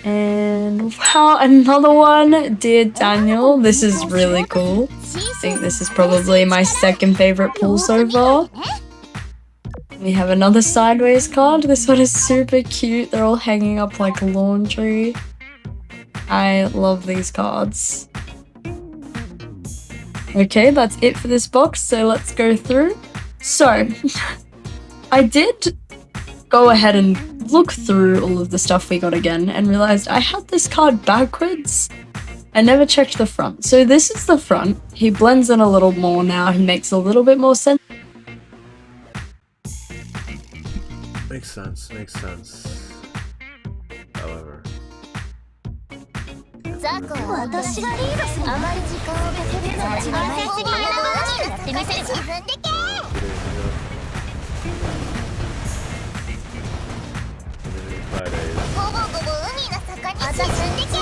And wow, another one. Dear Daniel, this is really cool. I think this is probably my second favorite pull so far. We have another sideways card. This one is super cute. They're all hanging up like laundry. I love these cards. Okay, that's it for this box, so let's go through. So, I did go ahead and look through all of the stuff we got again and realized I had this card backwards. I never checked the front. So this is the front. He blends in a little more now. He makes a little bit more sense. Makes sense, makes sense. However. ザクは私がリードする。あまり時間をかけずに始めない次の分やってみせる。自分でけ。ごぼごぼ海の底に沈んでけ。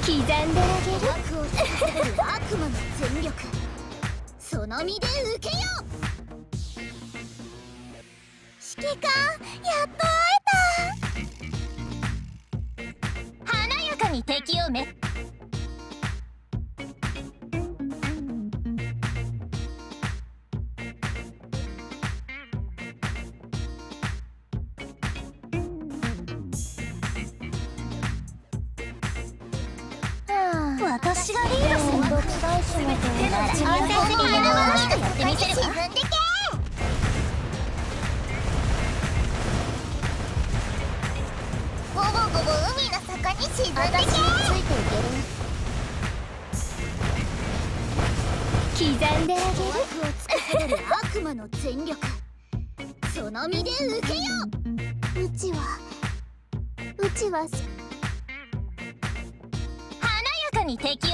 刻んであげる。悪を突き止める悪魔の全力。その身で受けよ。指揮官、やっと会えた。華やかに敵をめ。私がリードする。全ての安全的なものにやってみせるわ。自分でけ。ごぼごぼ海の底に沈んでけ。私についていける。刻んであげる。悪を司る悪魔の全力。その身で受けよ。うちは華やかに敵を。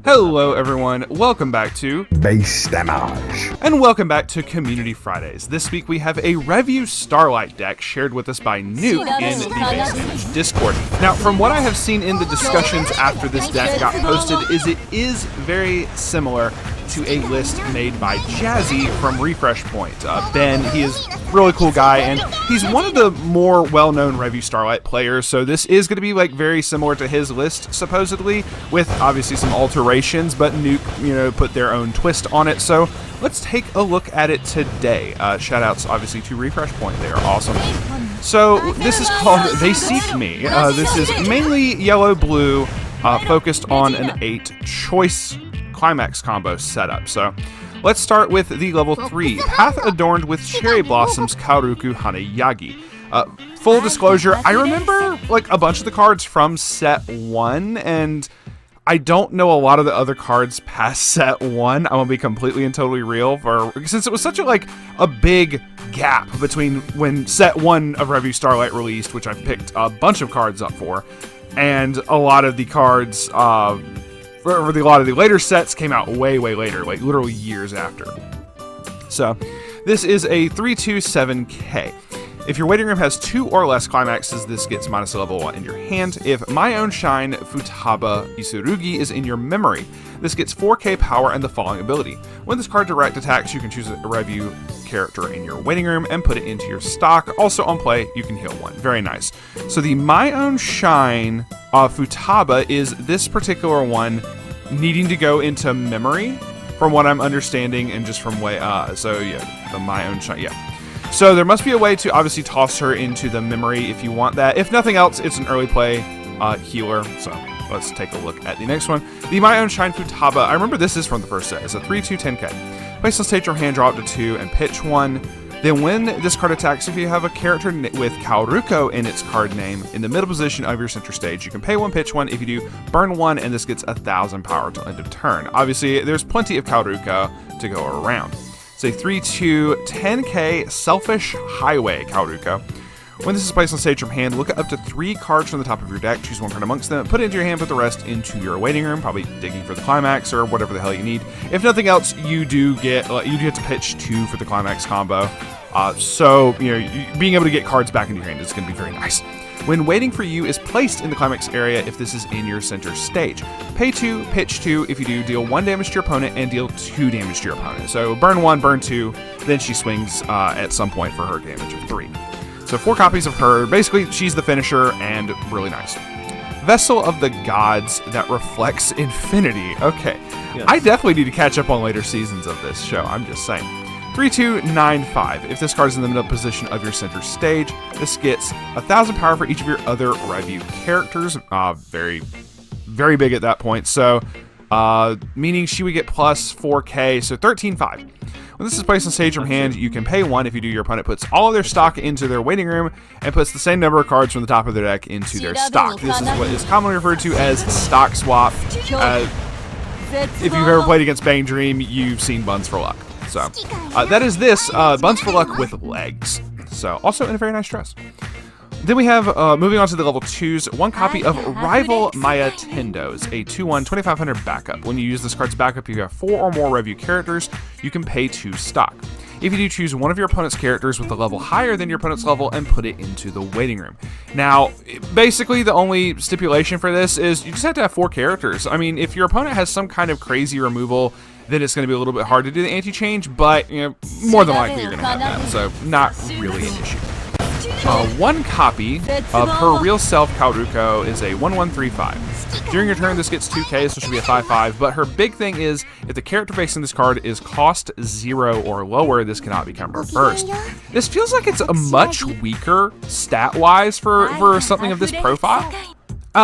Hello everyone, welcome back to Base Damage. And welcome back to Community Fridays. This week we have a Review Starlight deck shared with us by Nuke in the Base Damage Discord. Now, from what I have seen in the discussions after this deck got posted, it is very similar to a list made by Jazzy from Refresh Point. Ben, he is a really cool guy, and he's one of the more well-known Review Starlight players, so this is going to be like very similar to his list, supposedly, with obviously some alterations, but Nuke, put their own twist on it, so let's take a look at it today. Shoutouts, obviously, to Refresh Point. They are awesome. So, this is called They Seek Me. This is mainly yellow-blue, focused on an 8-choice climax combo setup. So let's start with the level 3, Path Adorned with Cherry Blossoms Kaoruku Hanayagi. Full disclosure, I remember like a bunch of the cards from set 1, and I don't know a lot of the other cards past set 1. I'm gonna be completely and totally real, since it was such a big gap between when set 1 of Review Starlight released, which I picked a bunch of cards up for, and a lot of the cards a lot of the later sets came out way later, like literally years after. So this is a 3/2/7K. If your waiting room has 2 or less climaxes, this gets minus a level 1 in your hand. If My Own Shine Futaba Isurugi is in your memory, this gets 4k power and the following ability. When this card direct attacks, you can choose a Review character in your waiting room and put it into your stock. Also on play, you can heal 1. Very nice. So the My Own Shine Futaba is this particular one needing to go into memory, from what I'm understanding, and just from way, so yeah, the My Own Shine, yeah. So there must be a way to obviously toss her into the memory if you want that. If nothing else, it's an early play healer. So let's take a look at the next one. The My Own Shine Futaba. I remember this is from the first set. It's a 3/2/10K. Place on stage your hand, draw up to 2, and pitch 1. Then when this card attacks, if you have a character with Kaoruko in its card name in the middle position of your center stage, you can pay 1, pitch 1. If you do, burn 1, and this gets 1,000 power till end of turn. Obviously, there's plenty of Kaoruko to go around. Say 3/2 10k Selfish Highway Kaoruko. When this is placed on stage from hand, look at up to 3 cards from the top of your deck, choose 1 card amongst them, put it into your hand, put the rest into your waiting room, probably digging for the climax or whatever the hell you need. If nothing else, you do get to pitch 2 for the climax combo. So being able to get cards back into your hand is going to be very nice. When waiting for you is placed in the climax area, if this is in your center stage, pay 2, pitch 2. If you do, deal 1 damage to your opponent and deal 2 damage to your opponent. So burn 1, burn 2, then she swings at some point for her damage of 3. So 4 copies of her. Basically, she's the finisher and really nice. Vessel of the Gods that reflects infinity. Okay, yes. I definitely need to catch up on later seasons of this show. I'm just saying. 3/2 9/5. If this card is in the middle position of your center stage, this gets 1,000 power for each of your other review characters. Very, very big at that point. So, meaning she would get plus 4k, so 13/5. When this is placed on stage from hand, you can pay 1. If you do, your opponent puts all of their stock into their waiting room and puts the same number of cards from the top of their deck into their stock. This is what is commonly referred to as stock swap. If you've ever played against Bang Dream, you've seen Buns for Luck. So that is this Buns for Luck with legs. So also in a very nice dress. Then we have, moving on to the level 2s, 1 copy of Rival Maya Tendos, a 2/1 2500 backup. When you use this card's backup, you have 4 or more review characters, you can pay 2 stock. If you do, choose one of your opponent's characters with a level higher than your opponent's level and put it into the waiting room. Now, basically the only stipulation for this is you just have to have 4 characters. I mean, if your opponent has some kind of crazy removal, then it's going to be a little bit hard to do the anti-change, but more than likely you're going to have that, so not really an issue. 1 copy of her real self Kaoruko is a 1135. During your turn, this gets 2k, so she'll be a 5/5, but her big thing is if the character facing this card is cost 0 or lower, this cannot become reversed. This feels like it's a much weaker stat-wise for something of this profile.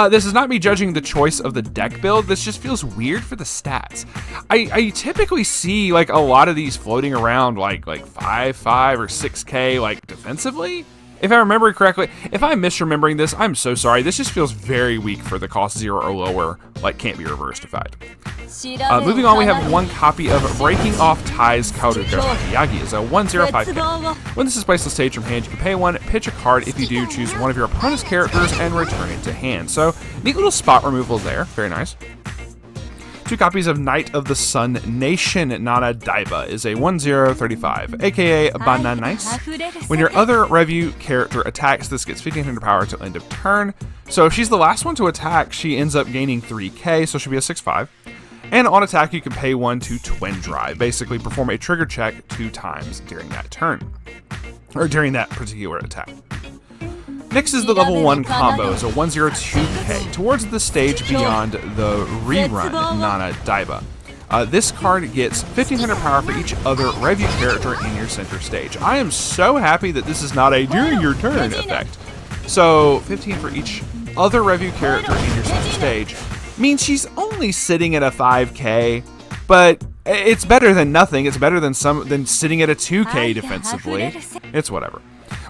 This is not me judging the choice of the deck build, this just feels weird for the stats. I typically see like a lot of these floating around like 5/5 or 6k like defensively. If I remember correctly, if I'm misremembering this, I'm so sorry. This just feels very weak for the cost 0 or lower, like can't be reversed effect. Moving on, we have 1 copy of Breaking Off Ties Kaoruko Yagi is a 1/05k. When this is placed on stage from hand, you can pay 1, pitch a card. If you do, choose one of your opponent's characters and return it to hand. So, neat little spot removal there. Very nice. 2 copies of Knight of the Sun Nation Nana Daiba is a 1035, aka Bananice. When your other review character attacks, this gets 1500 power till end of turn. So if she's the last one to attack, she ends up gaining 3k, so she'll be a 6/5. And on attack, you can pay 1 to Twin Drive. Basically, perform a trigger check 2 times during that turn, or during that particular attack. Next is the level 1 combo, so 102k, towards the stage beyond the rerun Nana Daiba. This card gets 1500 power for each other review character in your center stage. I am so happy that this is not a during your turn effect. So 15 for each other review character in your center stage means she's only sitting at a 5k, but it's better than nothing. It's better than sitting at a 2k defensively. It's whatever.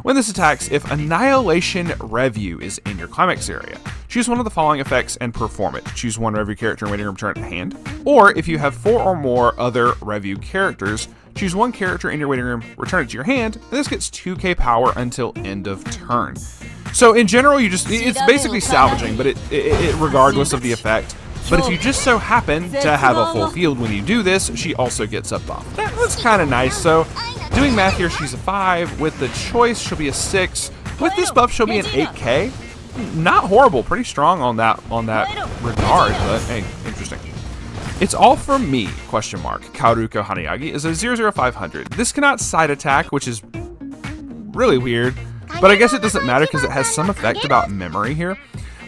When this attacks, if Annihilation Review is in your climax area, choose one of the following effects and perform it. Choose 1 review character in waiting room, return it to hand. Or if you have 4 or more other review characters, choose 1 character in your waiting room, return it to your hand, and this gets 2k power until end of turn. So in general, it's basically salvaging, but it regardless of the effect. But if you just so happen to have a full field when you do this, she also gets a buff. That's kind of nice. So doing math here, she's a 5. With the choice, she'll be a 6. With this buff, she'll be an 8k. Not horrible, pretty strong on that regard, but hey, interesting. It's all from me, question mark. Kaoruko Hanayagi is a 00500. This cannot side attack, which is really weird, but I guess it doesn't matter because it has some effect about memory here.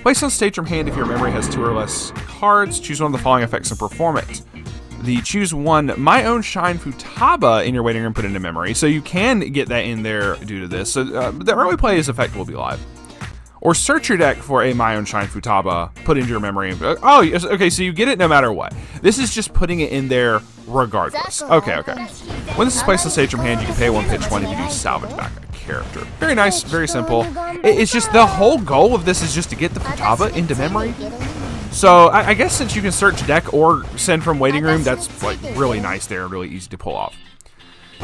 Place on stage from hand if your memory has 2 or less cards. Choose one of the following effects and perform it. Choose 1 My Own Shine Futaba in your waiting room, put into memory. So you can get that in there due to this. So the early play's effect will be live. or search your deck for a My Own Shine Futaba put into your memory. Oh, yes, okay, so you get it no matter what. This is just putting it in there regardless. Okay. When this is placed on stage from hand, you can pay 1, pitch 1 if you do salvage back a character. Very nice, very simple. It's just the whole goal of this is just to get the Futaba into memory. So I guess since you can search deck or send from waiting room, that's like really nice there, really easy to pull off.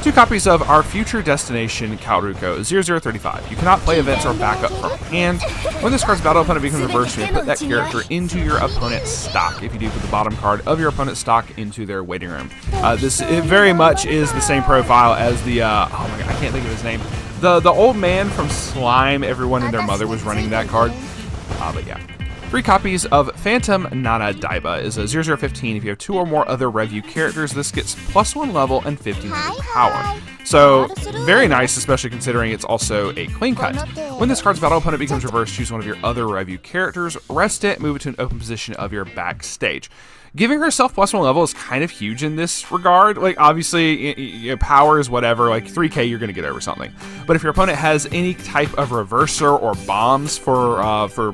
2 copies of Our Future Destination Kalruko 0035. You cannot play events or backup from hand. When this card's battle opponent becomes reversed, you may put that character into your opponent's stock. If you do, put the bottom card of your opponent's stock into their waiting room. It very much is the same profile as the, oh my god, I can't think of his name. The old man from Slime, everyone and their mother was running that card. But yeah. 3 copies of Phantom Nana Daiba is a 0015. If you have 2 or more other review characters, this gets +1 level and 1500 power. So, very nice, especially considering it's also a clean cut. When this card's battle opponent becomes reversed, choose one of your other review characters, rest it, move it to an open position of your backstage. Giving herself +1 level is kind of huge in this regard. Like, obviously, power is whatever. Like, 3k, you're going to get over something. But if your opponent has any type of reverser or bombs for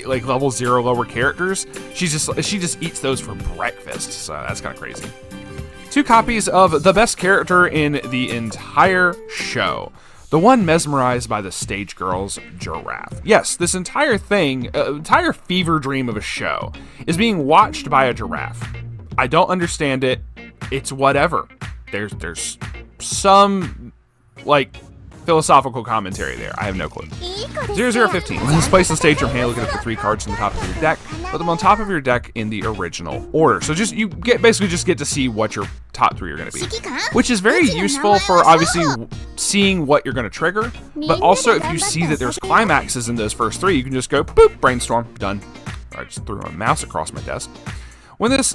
like level 0 lower characters, she just eats those for breakfast. So that's kind of crazy. 2 copies of the best character in the entire show. The one mesmerized by the stage girl's giraffe. Yes, this entire thing, entire fever dream of a show, is being watched by a giraffe. I don't understand it. It's whatever. There's some, like, philosophical commentary there. I have no clue. 0015. When this place on stage from hand, look at the 3 cards on the top of your deck. Put them on top of your deck in the original order. So you basically just get to see what your top 3 are going to be, which is very useful for obviously seeing what you're going to trigger. But also, if you see that there's climaxes in those first 3, you can just go boop, brainstorm, done. I just threw my mouse across my desk. When this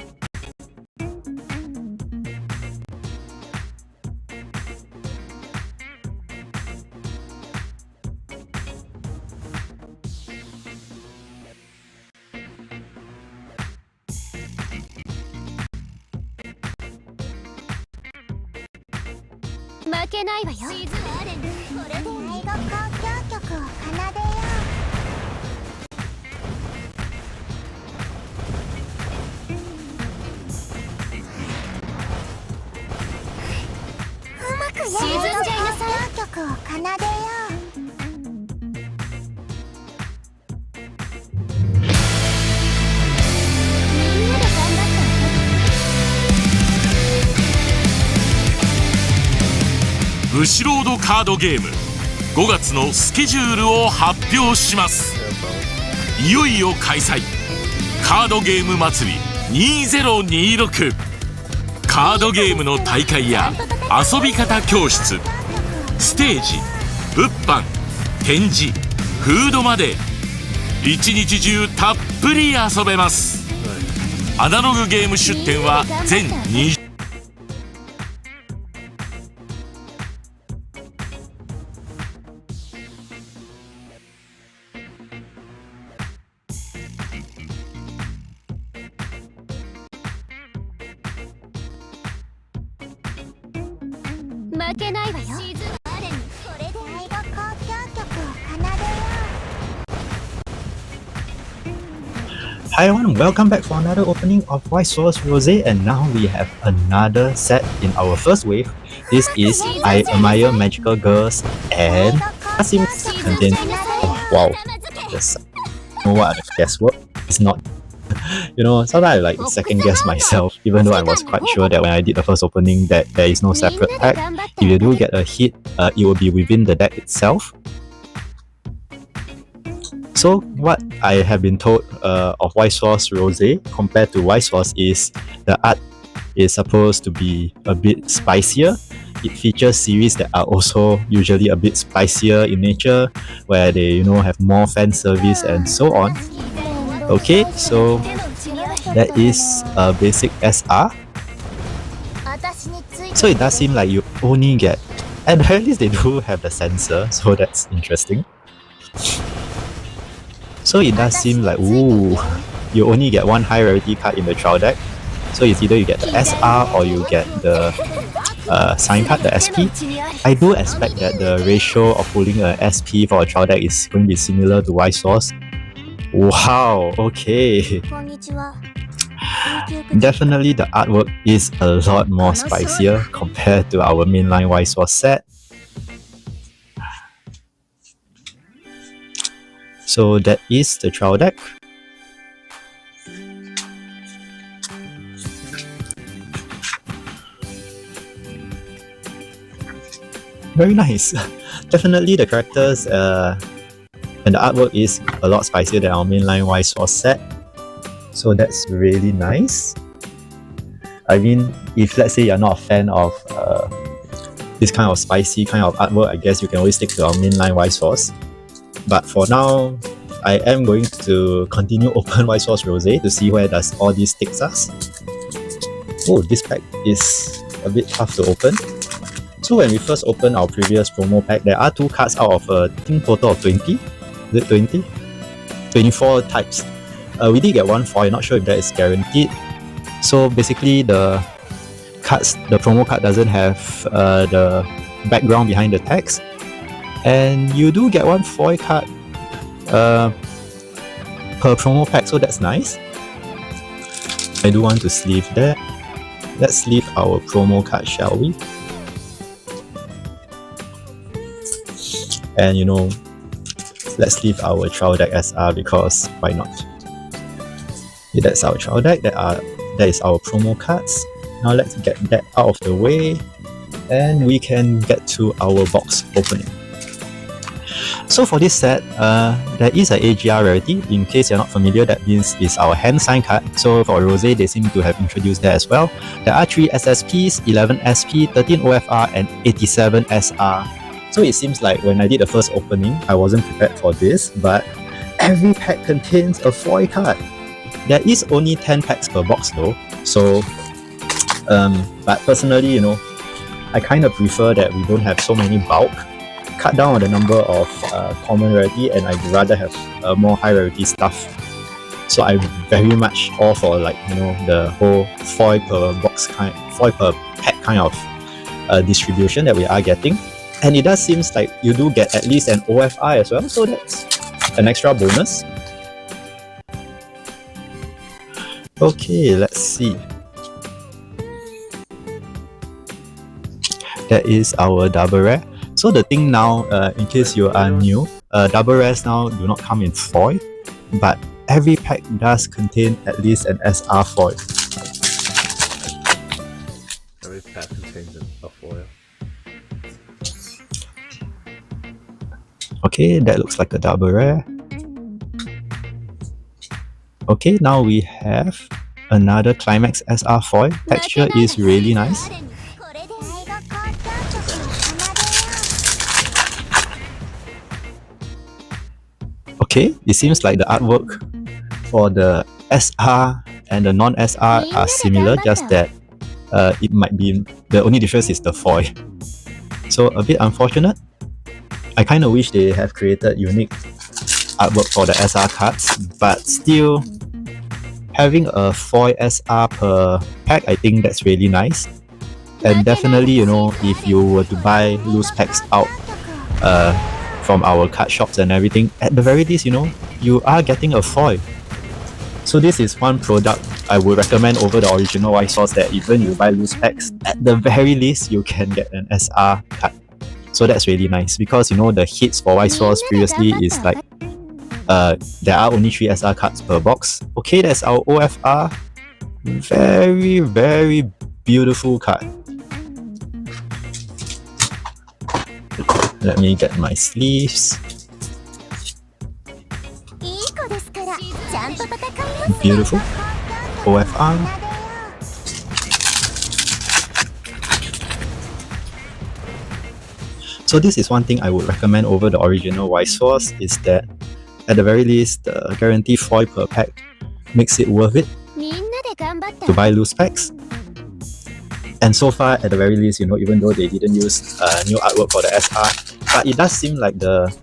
ブシロードカードゲーム5月のスケジュールを発表します。いよいよ開催、カードゲーム祭り2026。カードゲームの大会や遊び方教室、ステージ、物販、展示、フードまで一日中たっぷり遊べます。アナログゲーム出展は全20負けないわよ。 Hi everyone, welcome back for another opening of White Source Rosé, and now we have another set in our first wave. This is I Admire Magical Girls, and seems to contain. Oh, wow, yes. You know what? Guesswork. It's not. You know, sometimes I like second guess myself, even though I was quite sure that when I did the first opening that there is no separate pack. If you do get a hit, it will be within the deck itself. So what I have been told of White Source Rosé compared to White Source is the art is supposed to be a bit spicier. It features series that are also usually a bit spicier in nature, where they have more fan service and so on. Okay, so that is a basic SR. So it does seem like you only get, and at least they do have the sensor, so that's interesting. So it does seem like, ooh, you only get one high rarity card in the trial deck. So it's either you get the SR or you get the sign card, the SP. I do expect that the ratio of pulling a SP for a trial deck is going to be similar to Y Source. Wow, okay. Definitely the artwork is a lot more spicier compared to our mainline Y Source set. So that is the trial deck. Very nice. Definitely the characters and the artwork is a lot spicier than our mainline Y Source set. So that's really nice. I mean, if let's say you're not a fan of this kind of spicy kind of artwork, I guess you can always stick to our mainline Y Source. But for now, I am going to continue open Y Source Rose to see where does all this takes us. Oh, this pack is a bit tough to open. So when we first opened our previous promo pack, there are 2 cards out of a total of 20. Is it 20? 24 types. We did get 1 foil, not sure if that is guaranteed. So basically the promo card doesn't have the background behind the text. And you do get 1 foil card per promo pack, so that's nice. I do want to sleeve that. Let's sleeve our promo card, shall we? And you know, let's leave our trial deck SR because why not? Okay, that's our trial deck. That is our promo cards. Now let's get that out of the way and we can get to our box opening. So for this set, there is an AGR rarity. In case you're not familiar, that means it's our hand sign card. So for Rose, they seem to have introduced that as well. There are 3 SSPs, 11 SP, 13 OFR, and 87 SR. So it seems like when I did the first opening, I wasn't prepared for this, but every pack contains a foil card. There is only 10 packs per box though, so but personally, you know, I kind of prefer that we don't have so many bulk, cut down on the number of common rarity, and I'd rather have more high rarity stuff. So I'm very much all for, like, you know, the whole foil per box kind, foil per pack kind of distribution that we are getting. And it does seem like you do get at least an OFI as well, so that's an extra bonus. Okay, let's see. That is our double rare. So the thing now, in case you are new, double rares now do not come in foil, but every pack does contain at least an SR foil. Every pack contains a foil. Okay, that looks like a double rare. Okay, now we have another Climax SR foil. Texture is really nice. Okay, it seems like the artwork for the SR and the non-SR are similar, just that it might be, the only difference is the foil. So a bit unfortunate. I kind of wish they have created unique artwork for the SR cards, but still having a foil SR per pack, I think that's really nice. And definitely, you know, if you were to buy loose packs out from our card shops and everything, at the very least, you know, you are getting a foil. So this is one product I would recommend over the original Y Source, that even you buy loose packs, at the very least you can get an SR card. So that's really nice, because you know the hits for Y Source previously is like there are only 3 SR cards per box. Okay, that's our OFR. Very, very beautiful card. Let me get my sleeves. Beautiful. OFR. So this is one thing I would recommend over the original Y Source, is that at the very least, the guarantee foil per pack makes it worth it to buy loose packs. And so far, at the very least, you know, even though they didn't use new artwork for the SR, but it does seem like the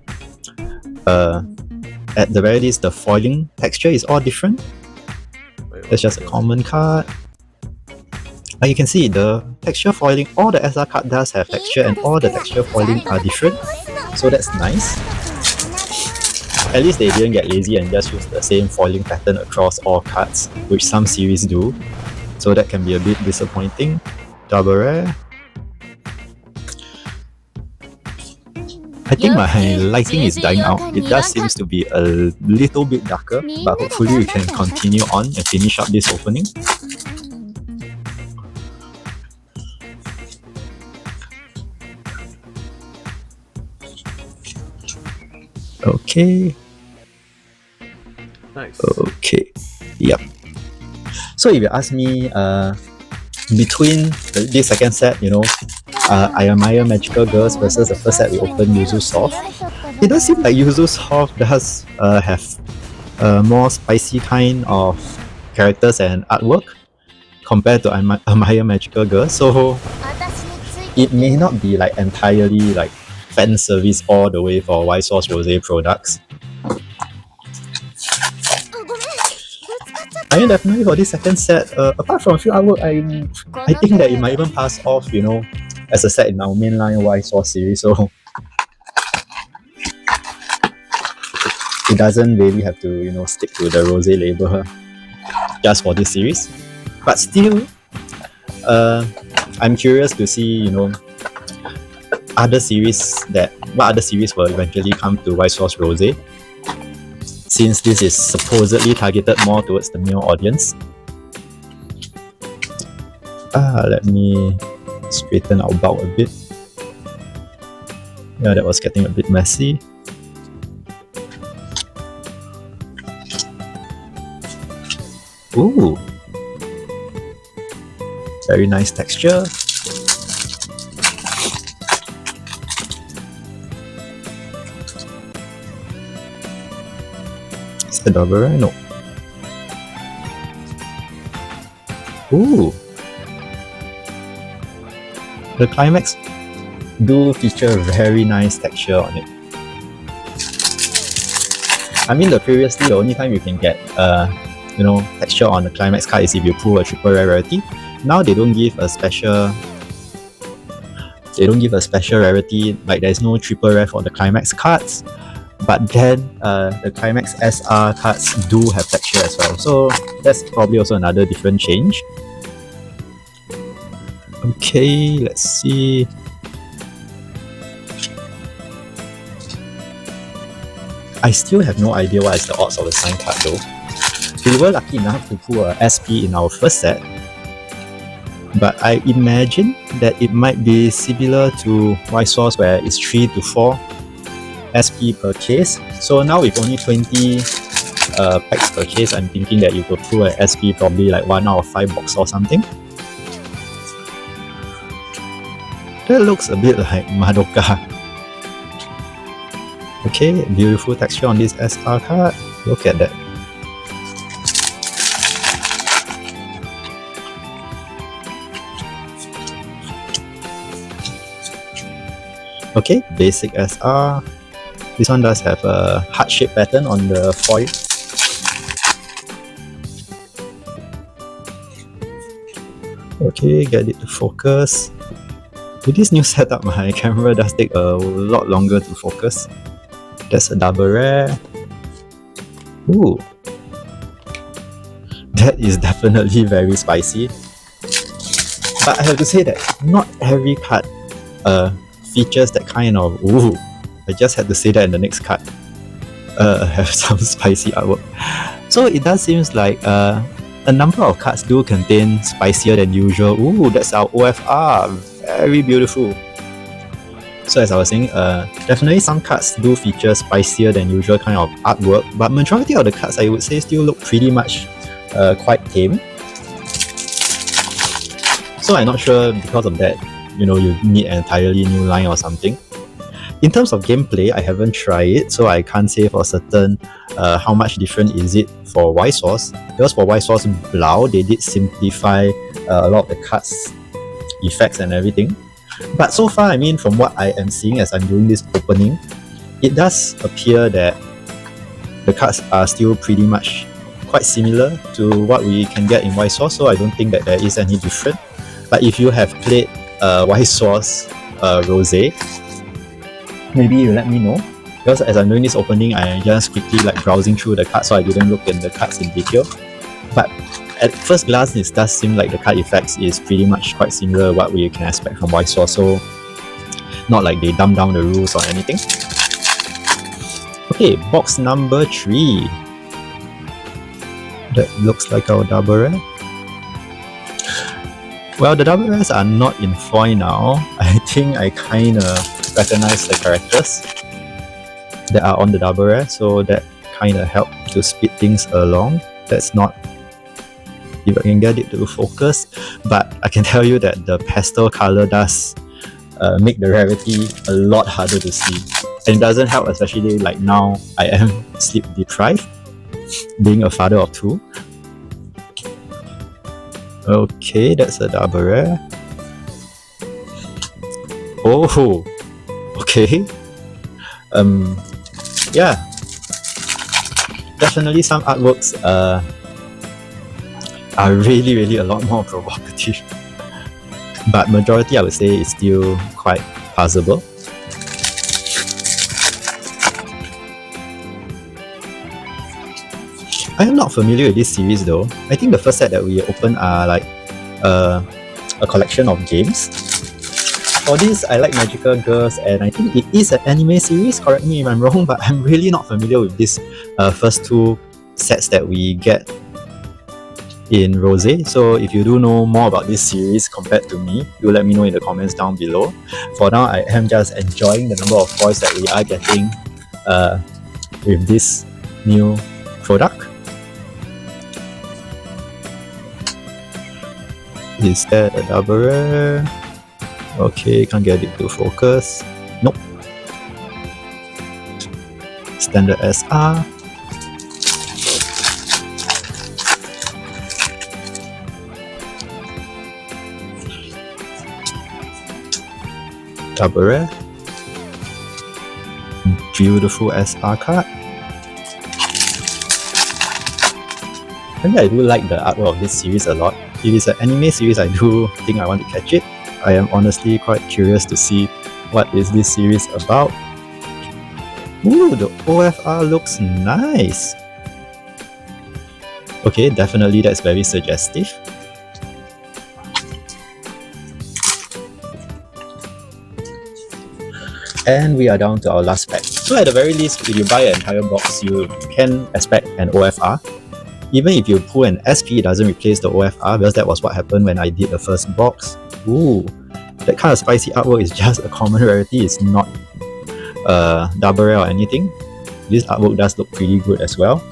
at the very least the foiling texture is all different. It's just a common card. Like you can see, the texture foiling, all the SR card does have texture and all the texture foiling are different. So that's nice. At least they didn't get lazy and just use the same foiling pattern across all cards, which some series do. So that can be a bit disappointing. Double rare. I think my lighting is dying out. It does seem to be a little bit darker, but hopefully we can continue on and finish up this opening. Okay. Nice. Okay. Yep. So if you ask me, between this second set, you know, I Admire Magical Girls versus the first set we opened, Yuzu Soft, it does seem like Yuzu Soft does have a more spicy kind of characters and artwork compared to Admire Magical Girls. So it may not be like entirely like fan service all the way for Y Source Rosé products. I mean, definitely for this second set, apart from a few artwork, I think that it might even pass off, you know, as a set in our mainline Y Source series. So it doesn't really have to, you know, stick to the Rosé label just for this series. But still, I'm curious to see, you know, what other series will eventually come to Y Source Rosé, since this is supposedly targeted more towards the male audience. Let me straighten our bow a bit. Yeah, that was getting a bit messy. Ooh, very nice texture. Is the double rare? No. Ooh, the climax do feature very nice texture on it. I mean, previously the only time you can get you know, texture on the climax card is if you pull a triple rare rarity. Now they don't give a special rarity, like there's no triple rare for the climax cards, but then the climax SR cards do have texture as well, so that's probably also another different change. Okay, let's see. I still have no idea what is the odds of the sign card though. We were lucky enough to pull a SP in our first set, but I imagine that it might be similar to Y Source where it's 3 to 4 SP per case. So now with only 20 packs per case, I'm thinking that you could pull a SP probably like 1 out of 5 box or something. That looks a bit like Madoka. Okay, beautiful texture on this SR card. Look at that. Okay, basic SR. This one does have a heart-shaped pattern on the foil. Okay, get it to focus. With this new setup, my camera does take a lot longer to focus. That's a double rare. Ooh, that is definitely very spicy. But I have to say that not every card features that kind of ooh. I just had to say that in the next card. Have some spicy artwork. So it does seem like a number of cards do contain spicier than usual. Ooh, that's our OFR. Very beautiful. So as I was saying, definitely some cards do feature spicier than usual kind of artwork, but majority of the cards I would say still look pretty much quite tame. So I'm not sure because of that, you know, you need an entirely new line or something. In terms of gameplay, I haven't tried it, so I can't say for certain how much different is it for Y Source. Because for Y Source Blau, they did simplify a lot of the cards, effects and everything. But so far, I mean, from what I am seeing as I'm doing this opening, it does appear that the cards are still pretty much quite similar to what we can get in Y Source, so I don't think that there is any different. But if you have played White Sauce Rosé, maybe you let me know. Because as I'm doing this opening, I just quickly like browsing through the cards, so I didn't look in the cards in detail. But at first glance, it does seem like the card effects is pretty much quite similar to what we can expect from White Sauce, so not like they dumb down the rules or anything. Okay, box number 3. That looks like our double rare. Well, the double rares are not in foil now. I think I kinda recognize the characters that are on the double rare, so that kinda helped to speed things along. That's not, if I can get it to focus, but I can tell you that the pastel color does make the rarity a lot harder to see, and it doesn't help, especially like now I am sleep deprived, being a father of 2. Okay, that's a double rare. Oh, okay. Yeah, definitely some artworks are really a lot more provocative, but majority I would say is still quite passable. I am not familiar with this series though. I think the first set that we opened are like a collection of games. For this, I like Magical Girls, and I think it is an anime series, correct me if I'm wrong, but I'm really not familiar with these first 2 sets that we get in Rosé. So if you do know more about this series compared to me, do let me know in the comments down below. For now, I am just enjoying the number of foils that we are getting with this new product. Is that a double rare? Okay, can't get it to focus. Nope. Standard SR. Double rare. Beautiful SR card. And I do like the artwork of this series a lot. If it is an anime series, I do think I want to catch it. I am honestly quite curious to see what is this series about. Ooh, the OFR looks nice. Okay, definitely that's very suggestive. And we are down to our last pack. So at the very least, if you buy an entire box, you can expect an OFR. Even if you pull an SP, it doesn't replace the OFR, because that was what happened when I did the first box. Ooh, that kind of spicy artwork is just a common rarity. It's not double rare or anything. This artwork does look pretty good as well.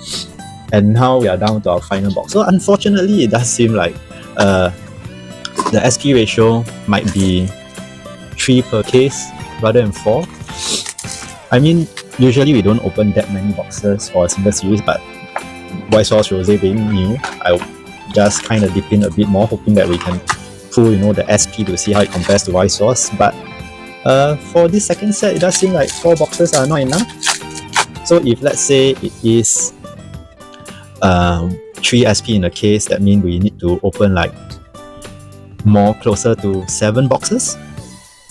And now we are down to our final box. So unfortunately, it does seem like the SP ratio might be 3 per case rather than 4. I mean, usually we don't open that many boxes for a single series, but White Sauce Rosé being new, I just kind of dip in a bit more, hoping that we can pull, the SP to see how it compares to White Sauce. But for this second set, it does seem like 4 boxes are not enough. So if let's say it is 3 SP in a case, that means we need to open like more closer to 7 boxes.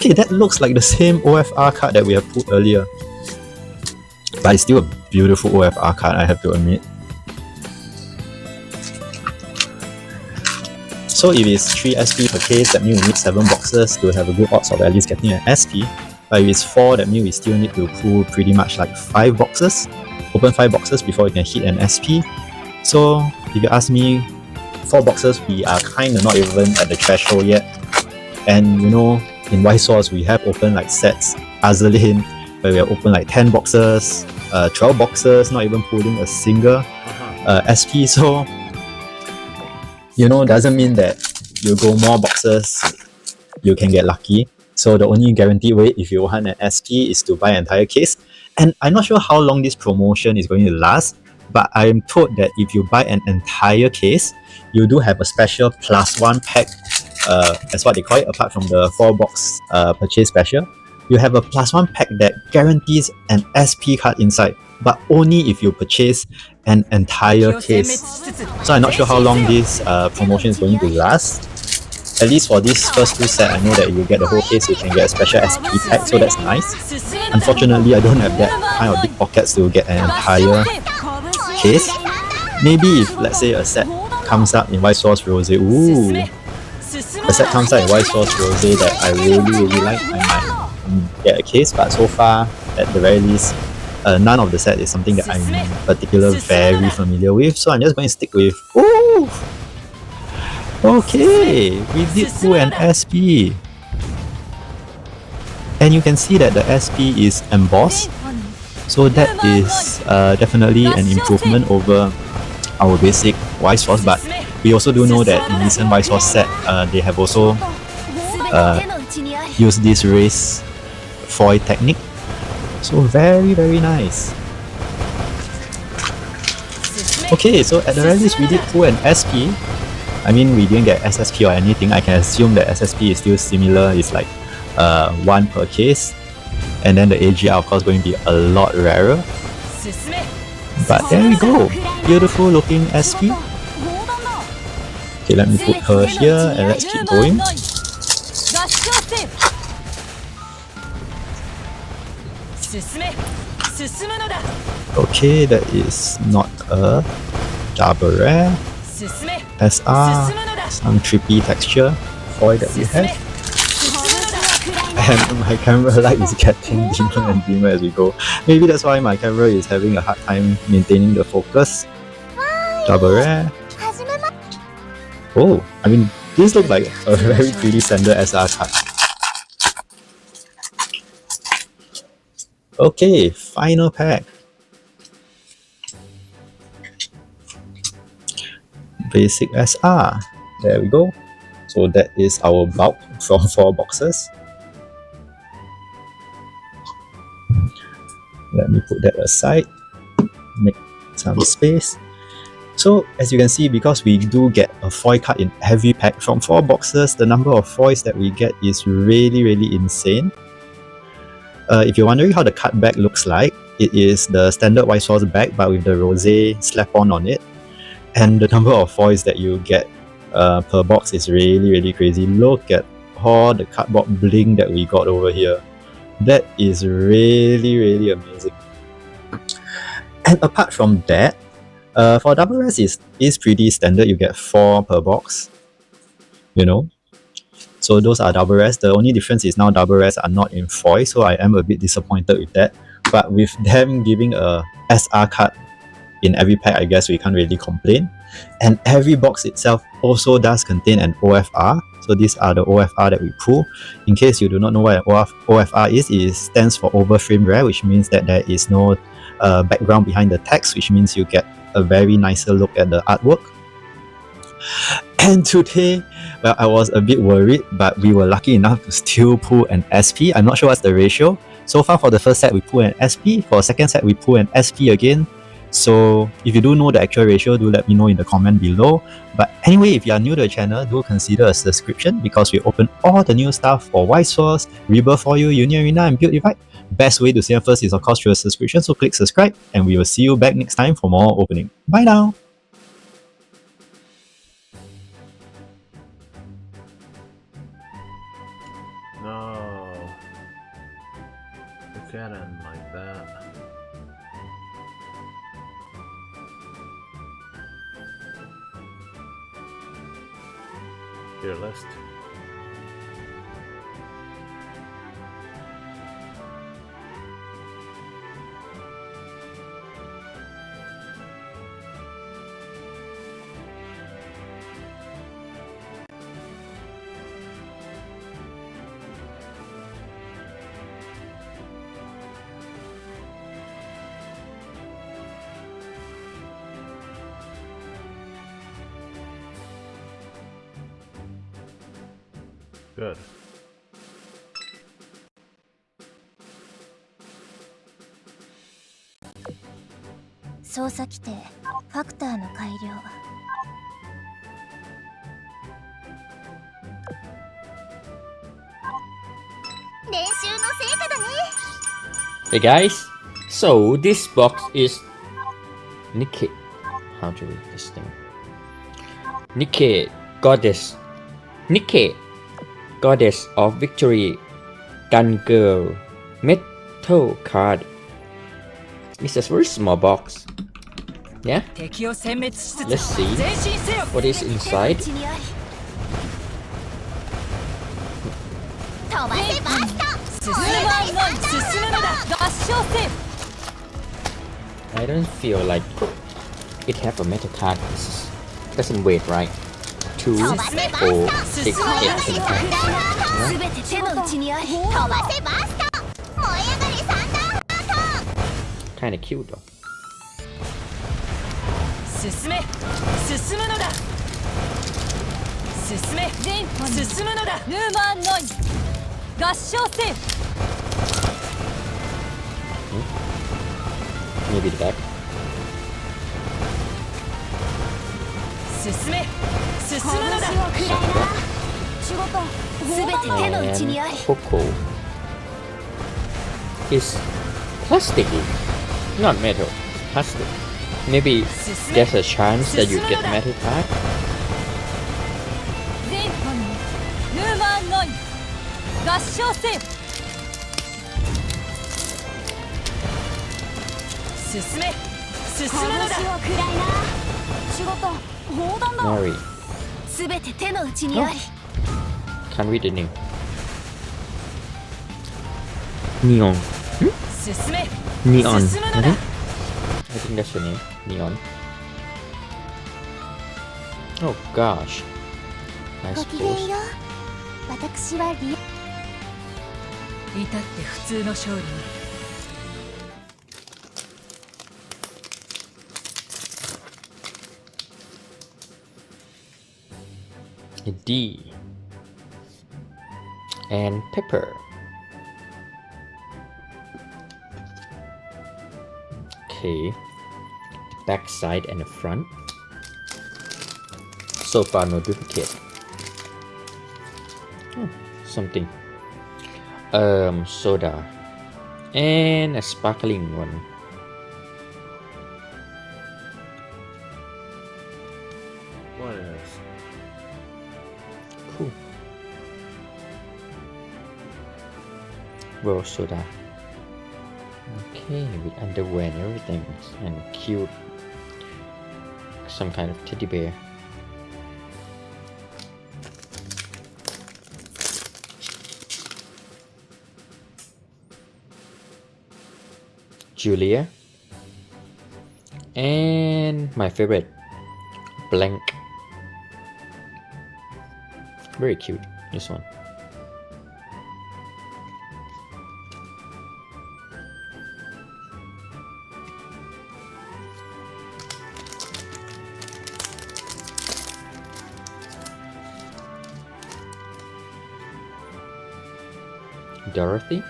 Okay, that looks like the same OFR card that we have put earlier, but it's still a beautiful OFR card, I have to admit. So if it's 3 SP per case, that means we need 7 boxes to have a good odds of at least getting an SP. But if it's 4, that means we still need to pull pretty much like 5 boxes, open 5 boxes before we can hit an SP. So if you ask me, 4 boxes, we are kind of not even at the threshold yet. And in White Sauce, we have opened like sets, Azulin, where we have opened like 10 boxes, 12 boxes, not even pulling a single SP. So doesn't mean that you go more boxes, you can get lucky. So the only guaranteed way if you want an SP is to buy an entire case. And I'm not sure how long this promotion is going to last, but I am told that if you buy an entire case, you do have a special +1 pack, that's what they call it, apart from the 4-box purchase special. You have a +1 pack that guarantees an SP card inside, but only if you purchase an entire case. So I'm not sure how long this promotion is going to last. at least for this first two set, I know that you get the whole case, you can get a special SP pack, so that's nice. Unfortunately, I don't have that kind of big pockets to get an entire case. Maybe if, let's say, a set comes up in White Sauce Rose, ooh, a set comes out in White Sauce Rose that I really like, I might get a case, but so far, at the very least, none of the set is something that I'm particularly very familiar with, so I'm just going to stick with, ooh! Okay, we did pull an SP. And you can see that the SP is embossed, so that is definitely an improvement over our basic White Sauce, but we also do know that in recent White Sauce set, they have also used this race foil technique, so very nice. Okay, so at the very least we did pull an SP. I mean, we didn't get SSP or anything. I can assume that SSP is still similar. It's like 1 per case, and then the AGR of course going to be a lot rarer. But there we go, beautiful looking SP. Okay, let me put her here and let's keep going. Okay, that is not a double rare. SR, some trippy texture foil that we have. And my camera light is getting dimmer and dimmer as we go. Maybe that's why my camera is having a hard time maintaining the focus. Double rare. Oh, I mean, this looks like a very pretty standard SR card. Okay, final pack. Basic SR. There we go. So that is our bulk from 4 boxes. Let me put that aside. Make some space. So as you can see, because we do get a foil card in every pack from 4 boxes, the number of foils that we get is really insane. If you're wondering how the card back looks like, it is the standard White Sauce bag but with the rosé slap-on on it. And the number of foils that you get per box is really crazy. Look at all the cardboard bling that we got over here. That is really amazing. And apart from that, for double rares is pretty standard. You get 4 per box, you know. So those are double rares. The only difference is now double rares are not in foil, so I am a bit disappointed with that. But with them giving a SR card in every pack, I guess we can't really complain. And every box itself also does contain an OFR. So these are the OFR that we pull. In case you do not know what an OFR is, it stands for overframe rare, which means that there is no background behind the text, which means you get a very nicer look at the artwork. And today, well, I was a bit worried, but we were lucky enough to still pull an SP. I'm not sure what's the ratio. So far for the first set we pull an SP, for the second set we pull an SP again. So if you do know the actual ratio, do let me know in the comment below. But anyway, if you are new to the channel, do consider a subscription because we open all the new stuff for White Sauce, Rebirth for You, Union Arena and Build Divide. Best way to see them first is of course through a subscription, so click subscribe and we will see you back next time for more opening. Bye now! No. You can't end like that. Your list. Good. 操作規定ファクターの改良。練習の成果だね。 Hey guys, so this box is Nikke. How to read this thing? Nikke Goddess Nikke, Goddess of Victory, Gun Girl, Metal card. It's a very small box. Yeah? Let's see what is inside. I don't feel like it have a metal card. This doesn't weight right. 2, 4, 6, 8, 10. Kinda cute though. 進め進むのだ進め進むのだヌーマンノイ合唱せ Maybe the back. 進め進むのだ仕事すべて手の内にあり Coco is plasticky, not metal. Plastic. Maybe there's a chance that you get metal card. 全本にヌーマンノイ合唱せ進め進むのだ仕事砲弾だ Mary. すべて手の内にあり Can't read the name. Neon. 進め Neon. 進むのだ I think that's the name. Neon. Oh gosh. Nice ごきげん pose. よう私はリ至って普通の勝利に A D. And Pepper. Okay. Back side and the front. So far no duplicate. Oh, something. Soda. And a sparkling one. What is? Cool. Rose soda. Okay, with underwear and everything. And cute. Some kind of teddy bear. Julia. And my favorite, Blank. Very cute, this one. Dorothy?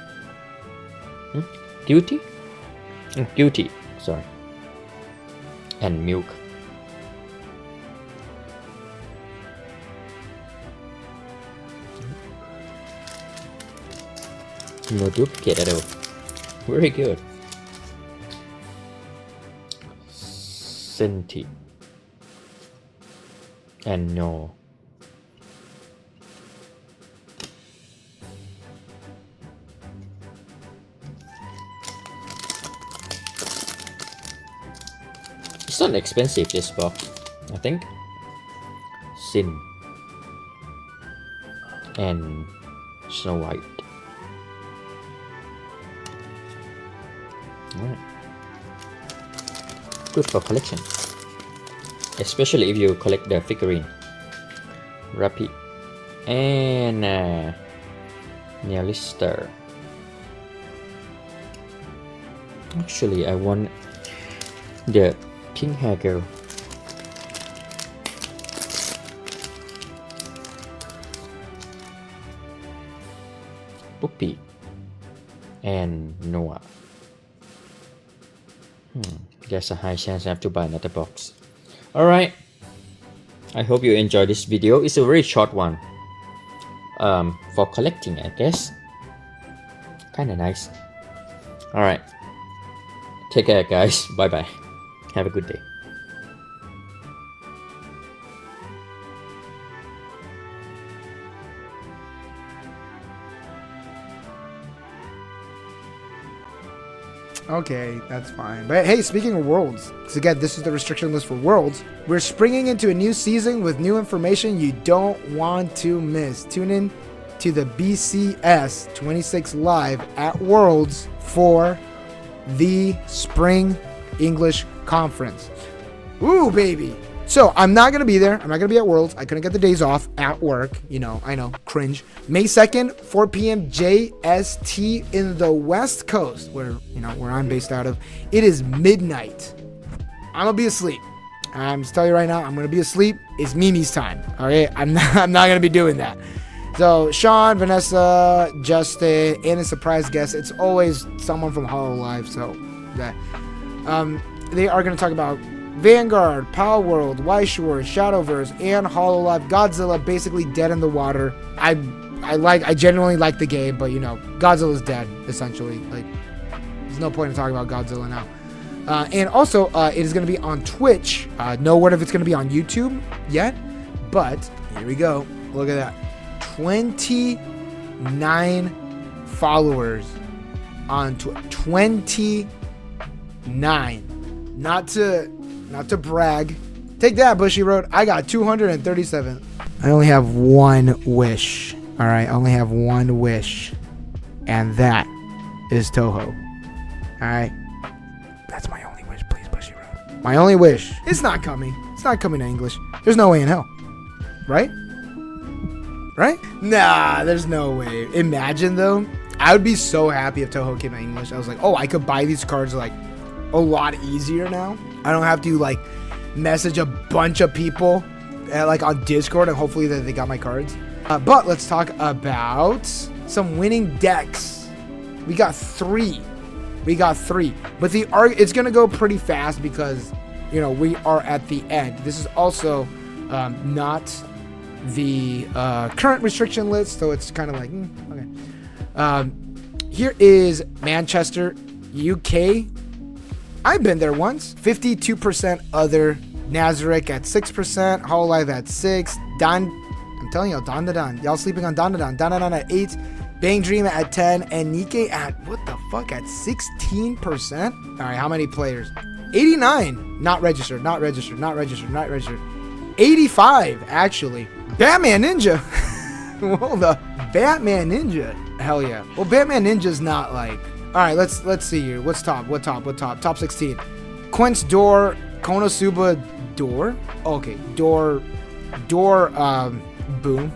Duty? Duty, sorry. And Milk. No duplicate at all. Very good. Senti. And no. It's not expensive, this box, I think. Sin. And Snow White. Alright. Good for collection. Especially if you collect the figurine. Rapid. And Neolister. Actually, I want the pink hair girl. Puppy. And Noah. There's a high chance I have to buy another box. Alright. I hope you enjoyed this video. It's a very short one. For collecting, I guess. Kinda nice. Alright. Take care, guys. Bye bye. Have a good day. Okay, that's fine. But hey, speaking of Worlds, because again, this is the restriction list for Worlds. We're springing into a new season with new information you don't want to miss. Tune in to the BCS 26 Live at Worlds for the Spring English Conference. Ooh, baby. So I'm not going to be there. I'm not going to be at Worlds. I couldn't get the days off at work. You know, I know, cringe. May 2nd, 4 p.m. JST in the West Coast, where I'm based out of. It is midnight. I'm going to be asleep. I'm just telling you right now, I'm going to be asleep. It's Mimi's time. All right. I'm not going to be doing that. So Sean, Vanessa, Justin, and a surprise guest. It's always someone from Hololive. So that they are going to talk about Vanguard, Power World, Weiss-Schwarz, Shadowverse, and Hololive. Godzilla basically dead in the water. I genuinely like the game, but Godzilla's dead essentially. Like, there's no point in talking about Godzilla now. And also, it is going to be on Twitch. No word if it's going to be on YouTube yet, but here we go. Look at that, 29 followers on Twitch. 29. Not to brag. Take that, Bushy Road. I got 237. I only have one wish. All right, I only have one wish, and that is Toho. All right, that's my only wish, please, Bushy Road. My only wish. It's not coming. It's not coming to English. There's no way in hell. Right? Right? Nah, there's no way. Imagine though. I would be so happy if Toho came to English. I was like, oh, I could buy these cards like a lot easier now. I don't have to like message a bunch of people like on Discord and hopefully that they got my cards. But let's talk about some winning decks. We got three. But it's gonna go pretty fast because we are at the end. This is also not the current restriction list, so it's kind of like okay. Here is Manchester, UK. I've been there once. 52% other. Nazarick at 6%. Hololive at 6. I'm telling y'all, Don. Y'all sleeping on Don. Don at 8. Bang Dream at 10. And Nikke at, what the fuck, at 16%? All right, how many players? 89. Not registered. 85, actually. Batman Ninja. Hold up. Batman Ninja. Hell yeah. Well, Batman Ninja's not like... All right, let's see here. What's top? What top? Top 16. Quince Door, Konosuba Door. Okay, Door. Boom.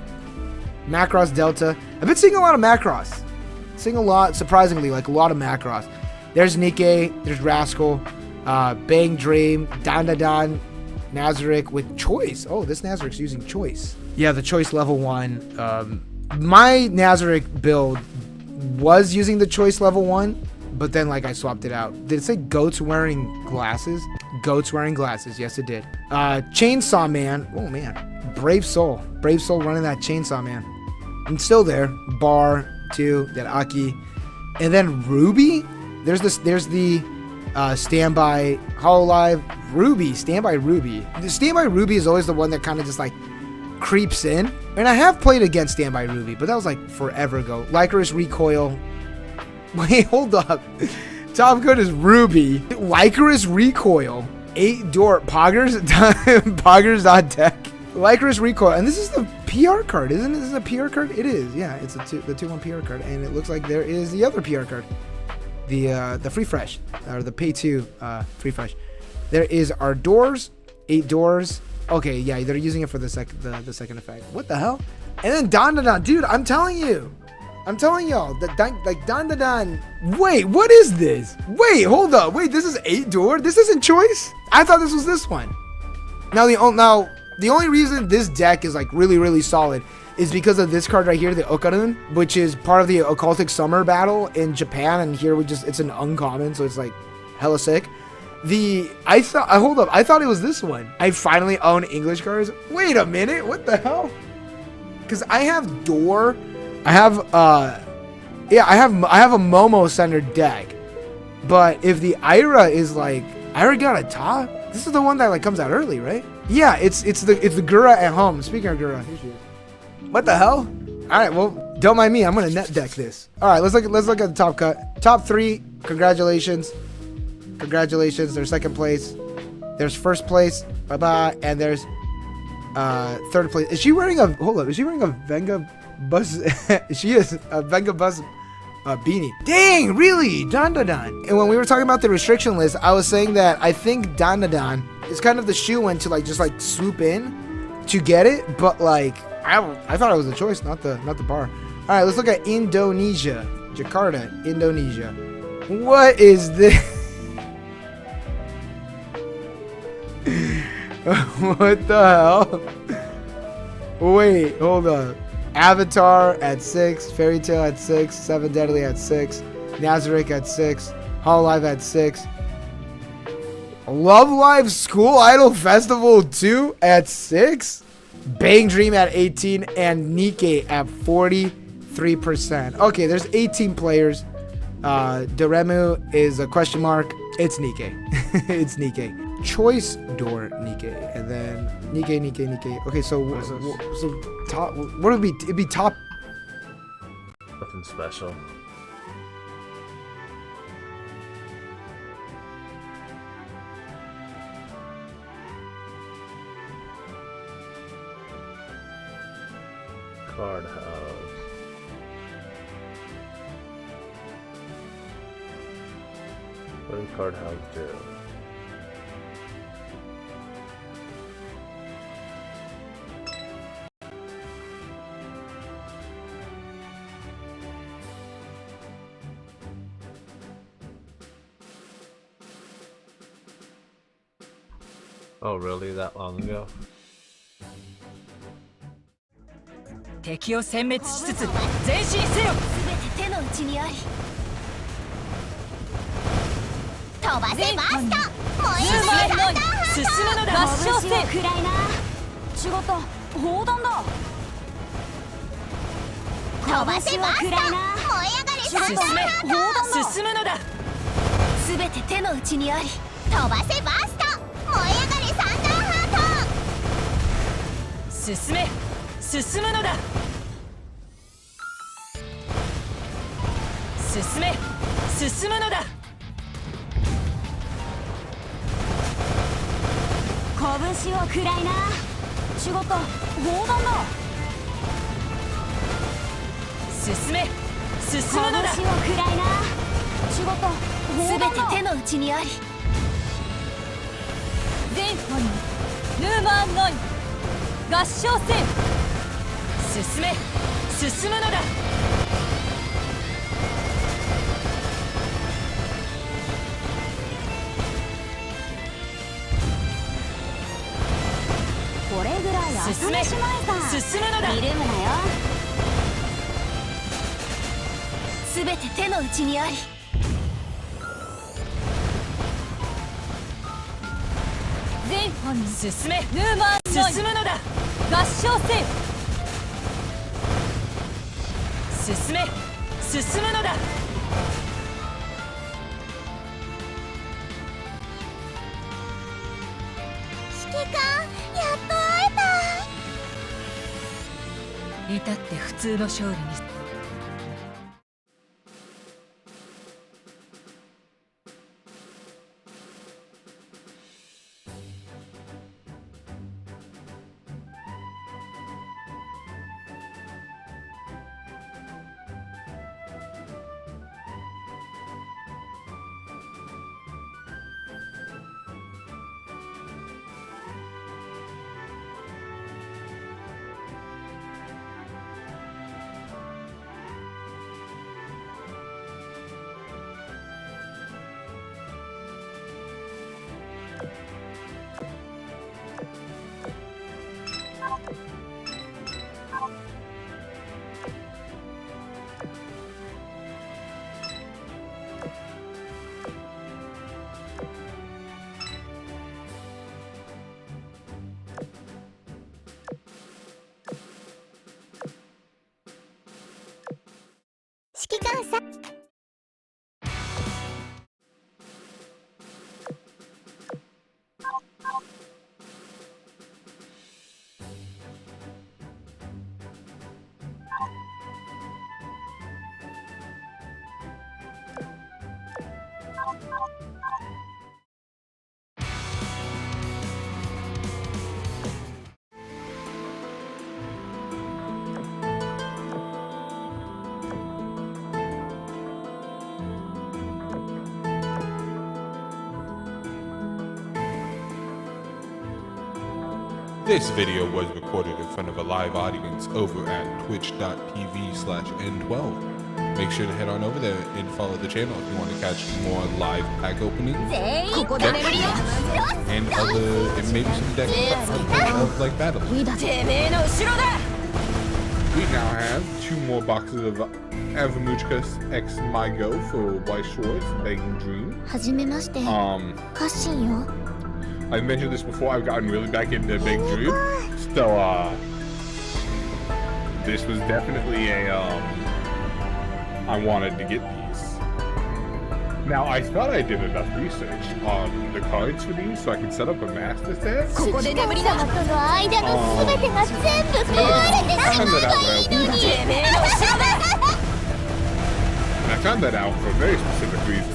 Macross Delta. I've been seeing a lot of Macross. Surprisingly, like a lot of Macross. There's Nikke. There's Rascal. Bang Dream. Don. Nazarick with Choice. Oh, this Nazarick's using Choice. Yeah, the Choice level 1. My Nazarick build was using the Choice level 1, but then like I swapped it out. Did it say goats wearing glasses? Goats wearing glasses. Yes, it did. Chainsaw Man. Oh man. Brave Soul running that Chainsaw Man. I'm still there. Bar 2, that Aki. And then Ruby. There's the Standby Hololive Ruby. Standby Ruby. The Standby Ruby is always the one that kind of just like creeps in. And I have played against Standby Ruby, but that was like forever ago. Lycanroc Recoil. Wait, hold up. Top code is Ruby. Lycanroc Recoil. 8 door. Poggers. Poggers.deck. Lycanroc Recoil. And this is the PR card, isn't it? This is a PR card? It is. Yeah, it's the 2-1 PR card. And it looks like there is the other PR card. The free fresh. Or the pay 2 free fresh. There is our doors. 8 doors. Okay, yeah, they're using it for the second effect. What the hell? And then Don. Dude, I'm telling y'all. Like Don. Wait, what is this? Wait, hold up. Wait, this is 8 door? This isn't Choice? I thought this was this one. Now the only reason this deck is like really, really solid is because of this card right here, the Okarun, which is part of the Occultic Summer battle in Japan, and here it's an uncommon, so it's like hella sick. Hold up, I thought it was this one. I finally own English cards. Wait a minute, what the hell? Because I have Door, I have a Momo centered deck, but if the Ira is like Ira got a top, this is the one that like comes out early, right? Yeah, it's the Gura at home. Speaking of Gura, here she is. What the hell? All right, well, don't mind me. I'm gonna net deck this. All right, let's look at the top cut. Top 3 Congratulations. Congratulations. There's second place. There's first place. Bye-bye. And there's third place. Is she wearing a... Hold up. Is she wearing a Venga Bus... She is a Venga Bus beanie. Dang, really? Dandadan. And when we were talking about the restriction list, I was saying that I think Dandadan is kind of the shoe-in to like just like swoop in to get it, but like I thought it was a choice, not the bar. All right, let's look at Indonesia. Jakarta, Indonesia. What is this? What the hell? Wait, hold up. Avatar at 6, Fairy Tail at 6, 7 Deadly at 6, Nazarick at 6, Hololive at 6, Love Live School Idol Festival 2 at 6, Bang Dream at 18, and Nikke at 43%. Okay, there's 18 players. Doremu is a question mark. It's Nikke. It's Nikke. Choice door Nikke, and then Nikke. Okay, so top. What would it be? It'd be top. Nothing special. Card house. What did card house do? Oh, really? That long ago? 敵を殲滅しつつ前進せよ。全て手の内にあり。飛ばせバスタ。燃える前の進むのだ。合唱せ。暗いな。仕事砲弾だ。飛ばせバスタ。燃え上がれサンダーハート。進むのだ。すべて手の内にあり。飛ばせバスタ。燃え上がれサンダーハート。進め。進むのだ。進め。進むのだ。拳をくらいな。仕事砲弾だ。進め。進むのだ。拳をくらいな。仕事砲弾だ。すべて手の内にあり。全本ヌーマンノイ合唱せ。進め。進むのだ。これぐらい朝飯前さ。進むのだ。緩むなよ。すべて手の内にあり。全本に進め。ヌーマンノイ進むのだ。合唱せ。進め。進むのだ。指揮官、やっと会えた。至って普通の勝利に。指揮官さん。This video was recorded in front of a live audience over at twitch.tv/N12. Make sure to head on over there and follow the channel if you want to catch more live pack openings, and maybe some deck of like battles. We now have 2 more boxes of Avamuchka's X My Go for White Shorts, Begging Dream. I've mentioned this before, I've gotten really back into Big Dream. So, this was definitely a, I wanted to get these. Now, I thought I did enough research on the cards for these so I could set up a master set. I found that out for a very specific reason.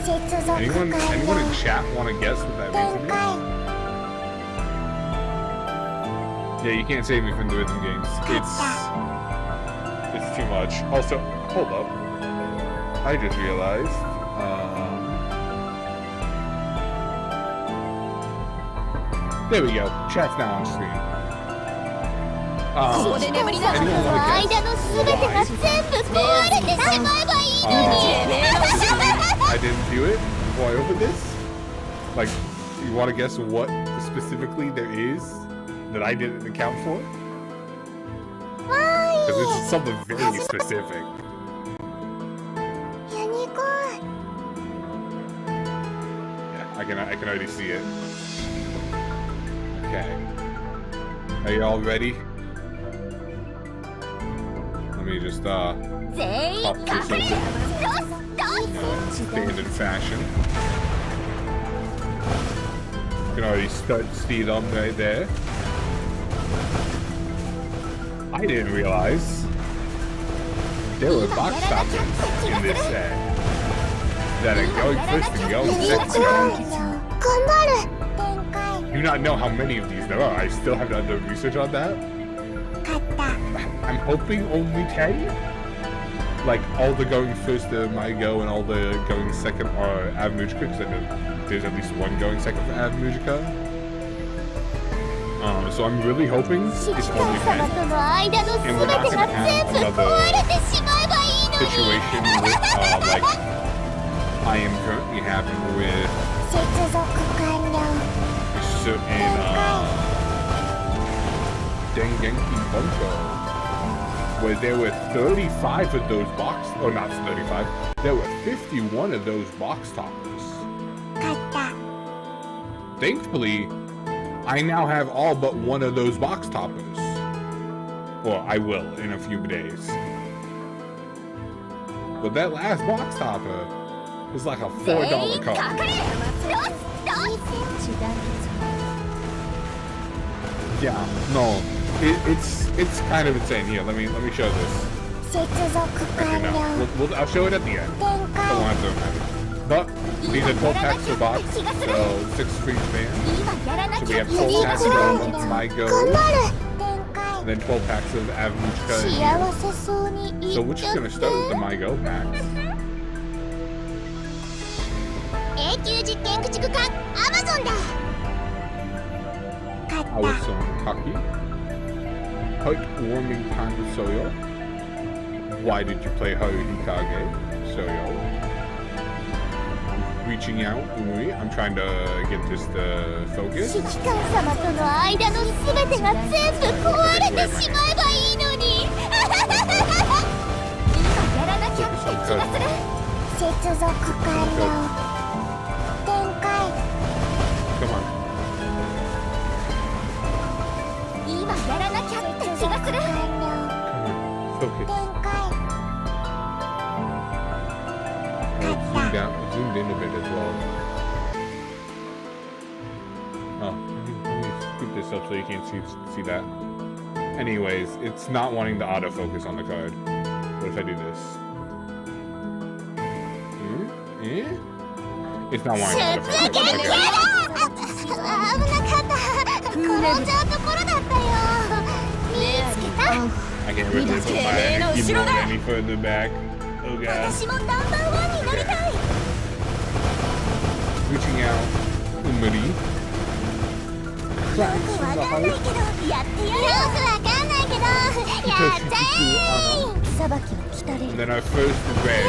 Anyone in chat want to guess what that reason is? Yeah, you can't save me from the rhythm games. It's too much. Also, hold up. I just realized. There we go. Chat's now on screen. Anyone want to guess? I didn't do it before I opened this. Like, you want to guess what specifically there is that I didn't account for? Because it's something very specific. Yeah, I can already see it. Okay. Are you all ready? Let me just pop this open. Standard fashion. You can already see them right there. I didn't realize there were box toppers in this set that are going first and going second. I do not know how many of these there are. I still have to do research on that. I'm hoping only 10. Like all the going first to my go and all the going second are Avamuchka, because I know there's at least one going second for Avamuchka. So I'm really hoping it's only 10. And we're not going to have another situation with, like I am currently having with a certain, Dengenki Bunko, where there were 35 of those box, or not 35, there were 51 of those box toppers. Thankfully, I now have all but one of those box toppers. Or I will in a few days. But that last box topper was like a $4 card. Yeah, no, it's kind of insane. Here, let me show this. Actually, no, I'll show it at the end. Don't want to. But these are 12 packs per box, so 6 for each band. So we have 12 packs of My Go, and then 12 packs of Avamuchka. So we're just gonna start with the My Go packs. Awesome Kaki. Heartwarming Tango Soyo. Why did you play Haruhikage? Soyo. Reaching out, Umui. I'm trying to get this to focus. Come on. Focus. Zoomed in a bit as well. Oh, let me scoop this up so you can't see that. Anyways, it's not wanting the autofocus on the card. What if I do this? It's not wanting to go to first. I can't really put my keyboard any further back. Oh god. Okay. Reaching out, Umuri. Cries from the heart. And then our first rare.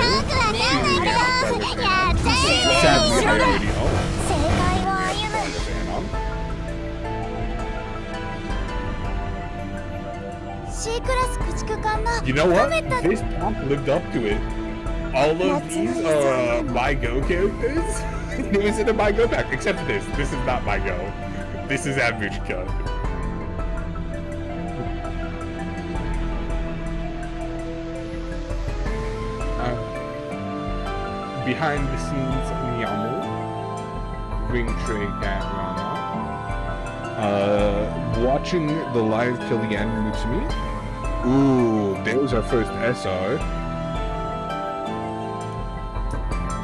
Sadly, I already own. You know what? This prompt lived up to it. All of these are My Go characters. It was in a My Go pack, except for this. This is not My Go. This is Adventure. Behind the scenes, Nyamu, Ring Tray Cat Rana, watching the live till the end, Mutsumi. Ooh, there's our first SR.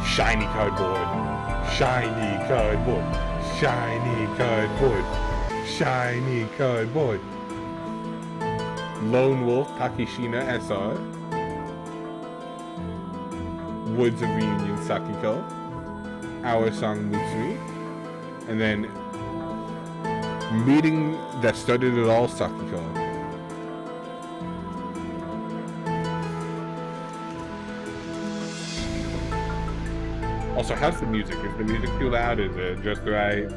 Shiny cardboard. Shiny cardboard. Shiny cardboard. Shiny cardboard. Lone Wolf Takishina SR. Woods of Reunion Sakiko. Our Song Mutsumi. And then Meeting That Started It All Sakiko. Also, how's the music? Is the music too loud? Is it just right?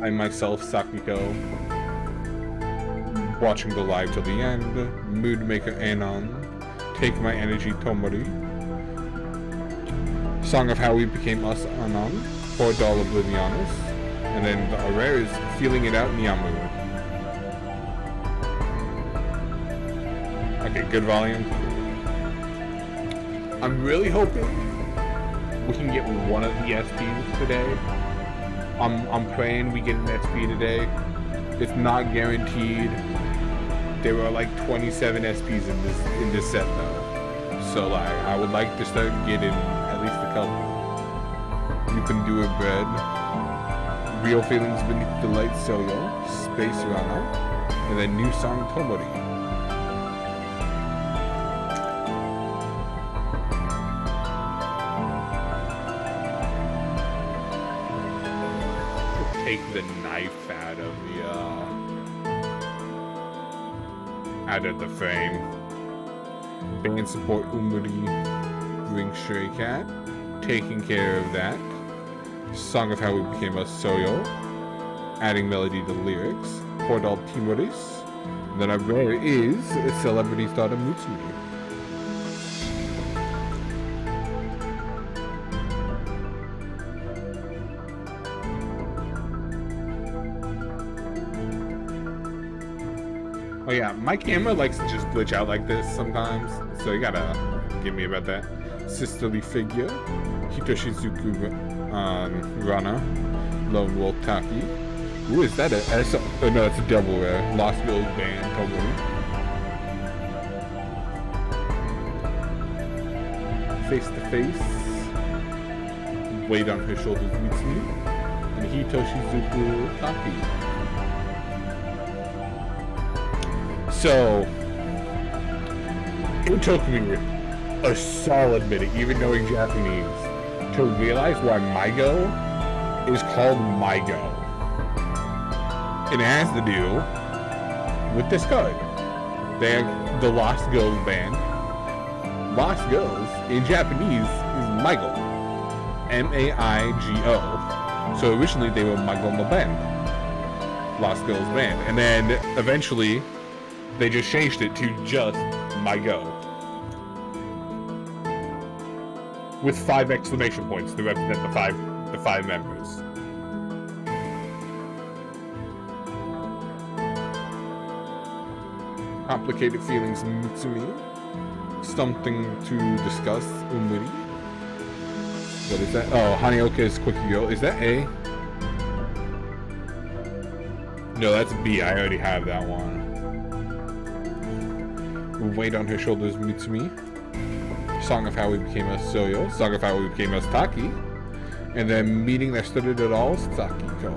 I myself, Sakiko, watching the live till the end. Mood Maker Anon, Take My Energy Tomori, Song of How We Became Us Anon, $4 Oblivionus, and then the rare is Feeling It Out Nyamu. Okay, good volume. I'm really hoping we can get one of the SPs today. I'm praying we get an SP today. It's not guaranteed. There were like 27 SPs in this set though. So like I would like to start getting at least a couple. You Can Do It, Bread, Real Feelings Beneath the Light Solo, Space Rana, and then New Song Tomori. Take the knife out of the frame. Band support Umuri, Ring Stray Cat, taking care of that. Song of How We Became Us Soyo, adding melody to lyrics. Portal Timoris. And then our rare is Celebrity Starter Mutsumi. Oh yeah, my camera likes to just glitch out like this sometimes, so you gotta give me about that. Sisterly Figure, Hitoshizuku Rana, Lone Wolf Taki. Ooh, is that a S? Oh no, it's a double rare. Lost Girls Band, Tomori. Face to Face, Weight on Her Shoulders Mutsumi, and Hitoshizuku Taki. So, it took me a solid minute, even knowing Japanese, to realize why MyGo is called MyGo. It has to do with this card. They're the Lost Girls band. Lost Girls, in Japanese, is MyGo. M-A-I-G-O. So originally they were MyGo no Band. Lost Girls Band. And then, eventually, they just changed it to just MyGo. With 5 exclamation points to represent the five members. Complicated Feelings Mutsumi. Something to discuss Umuri. What is that? Oh, Hanioka's Quickie Girl. Is that A? No, that's B. I already have that one. Weight on Her Shoulders Mutsumi. Song of How We Became Us Soyo, Song of How We Became Us Taki, and then Meeting That Started It All, Sakiko.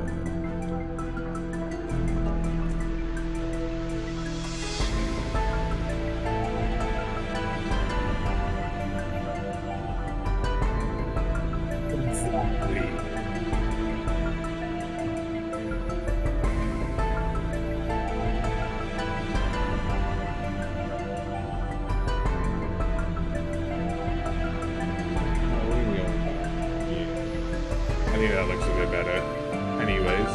I think that looks a bit better. Anyways,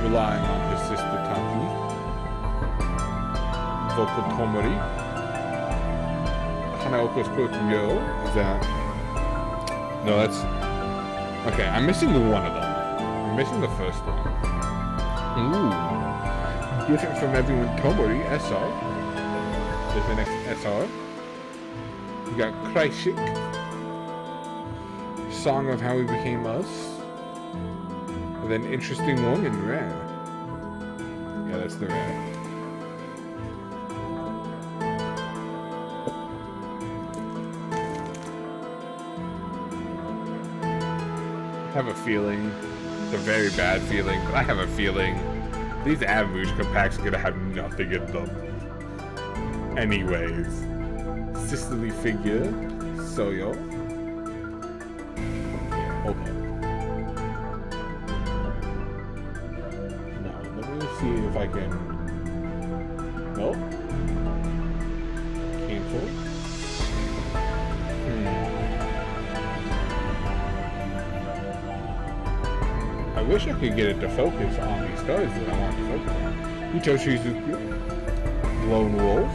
relying on his sister Taki. Vocal Tomori. Hanaoka's quote Yo. Is that... No, that's... Okay, I'm missing the one of them. I'm missing the first one. Ooh. Different from everyone Tomori, SR. There's the next SR. We got Kreishik. Song of How We Became Us. And then Interesting Woman, rare. Yeah, that's the rare. I have a feeling, it's a very bad feeling, but I have a feeling these Avamujka packs are gonna have nothing in them. Anyways, Sicily figure, Soyo. Hold on. Now, let me see if I can... Nope. Cancel. I wish I could get it to focus on these cards that I want to focus on. Hitoshi Suzuki, Lone Wolf,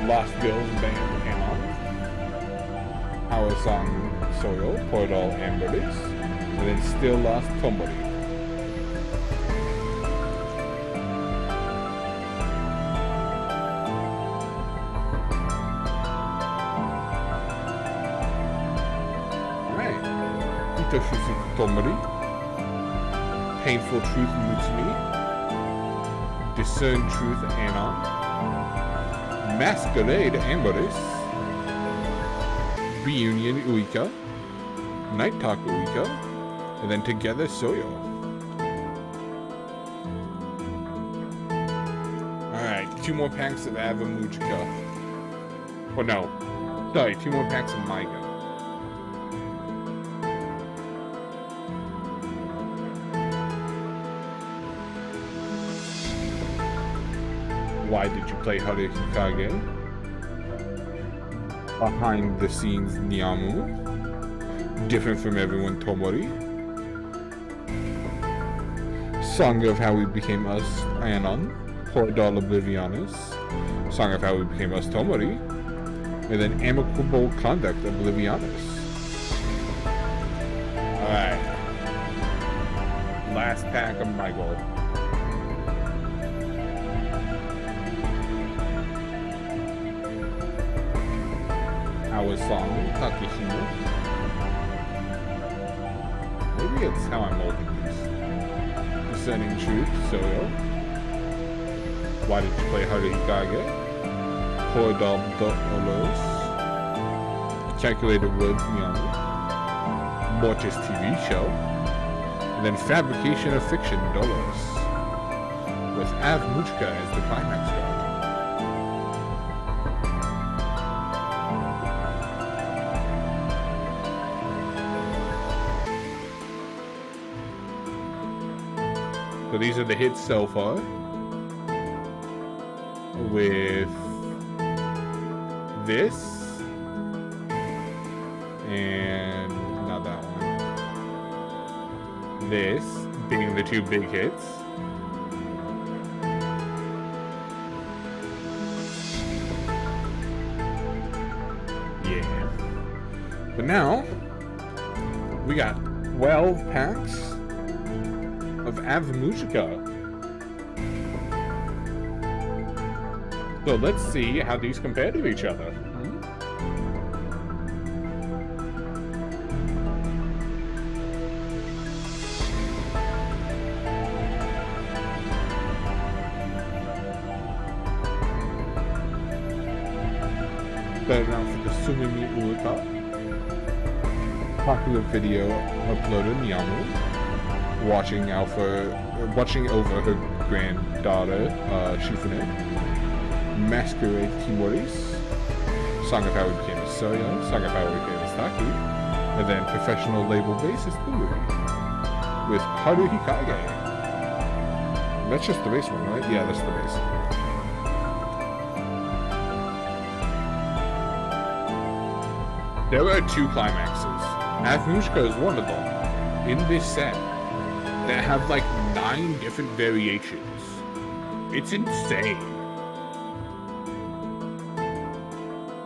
Lost Girls Band Anon, Our Song Soyo, Portal Amberlis, and then Still Lost Tomori. Alright. Hitoshi Tomori, Painful Truth Mutsumi, Discern Truth Anon, Masquerade Amberlis, Reunion Uika, Night Talk Uika, and then Together Soyo. Alright, 2 more packs of Avamujika. Oh no. Sorry, 2 more packs of Maiga. Why did you play Harikage? Behind the Scenes Nyamu. Different from Everyone Tomori. Song of How We Became Us Anon. Portal Oblivianus. Song of How We Became Us Tomori. And then Amicable Conduct Oblivianus. Alright. Last pack of my goal. Our Song, Takeshima. Maybe it's how I'm molding these. Discerning Truth, Soyo. Why did you play Harikage? Poor Dom Olos. Calculated Words, Nyamu. Mortis TV show. And then Fabrication of Fiction, Dolos. With Avamujka as the climax card. So these are the hits so far, with this, and not that one, this being the 2 big hits. Yeah. But now, we got 12 packs of Avamujika. So let's see how these compare to each other. Better now for the Sumimi Uruka. Popular video uploader Nyamu. Watching over her granddaughter, Shifune. Masquerade Timoris. Song of How We Became a Soyo. Song of How We Became a Staki. And then professional label bassist Louis. With Haru Hikage. That's just the bass one, right? Yeah, that's the bass one. There are 2 climaxes. Afmushka is one of them. In this set. That have like 9 different variations. It's insane.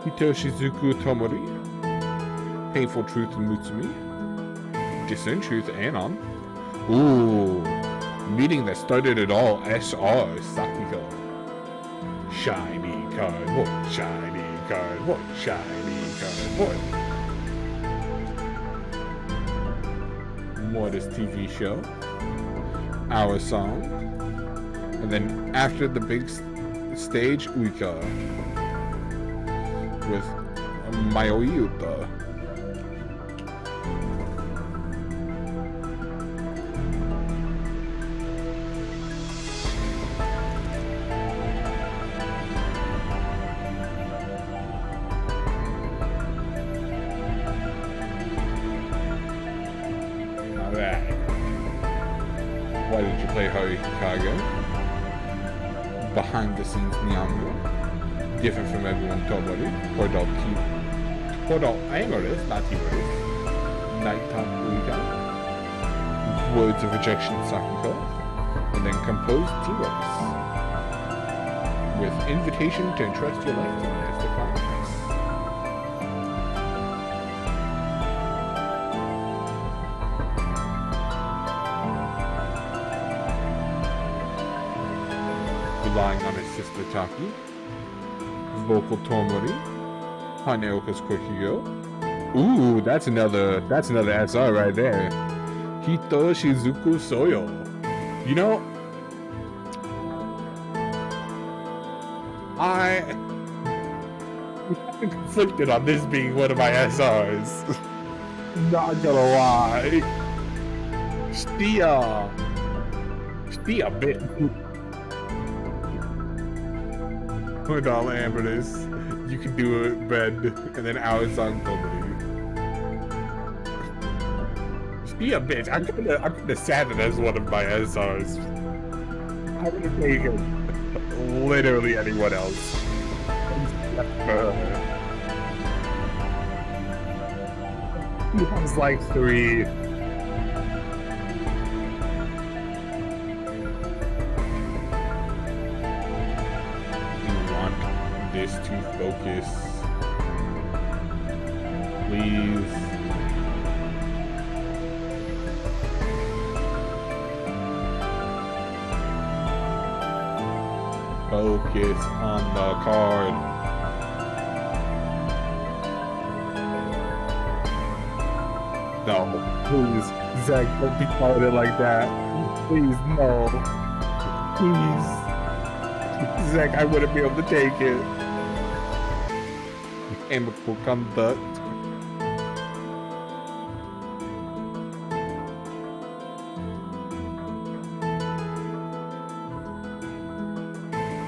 Hitoshizuku Tomori. Painful Truth Mutsumi. Discern Truth Anon. Ooh. Meeting that started it all, SR Sakiko. Shiny card, boy, shiny card, boy, shiny card, boy. More this TV show. Our song. And then after the big stage, Uika. With Mayoyuta. Why did you play Haru Hikage? Behind the scenes Nyamu. Different from everyone Tomori. Podol Aimoris, not Timoris. Nighttime Uika. Words of Rejection Sakiko. And then composed Timoris. With Invitation to Entrust Your Life to Me as the climax. Relying on his sister Taki. Vocal Tomori. Haneoka's Kokigo. Ooh, that's another SR right there. Hito Shizuku Soyo. You know, I'm conflicted on this being one of my SRs. Not gonna lie. Stia bit. Podol Amberus, you can do it, Red, and then our song Tomori. Be a bitch. I'm gonna sad that as one of my SRs. I would have taken literally anyone else. He has like 3. This to focus, please. Focus on the card. No, please, Zach, don't be carded like that. Please, no. Please. Zach, I wouldn't be able to take it. Amicable conduct.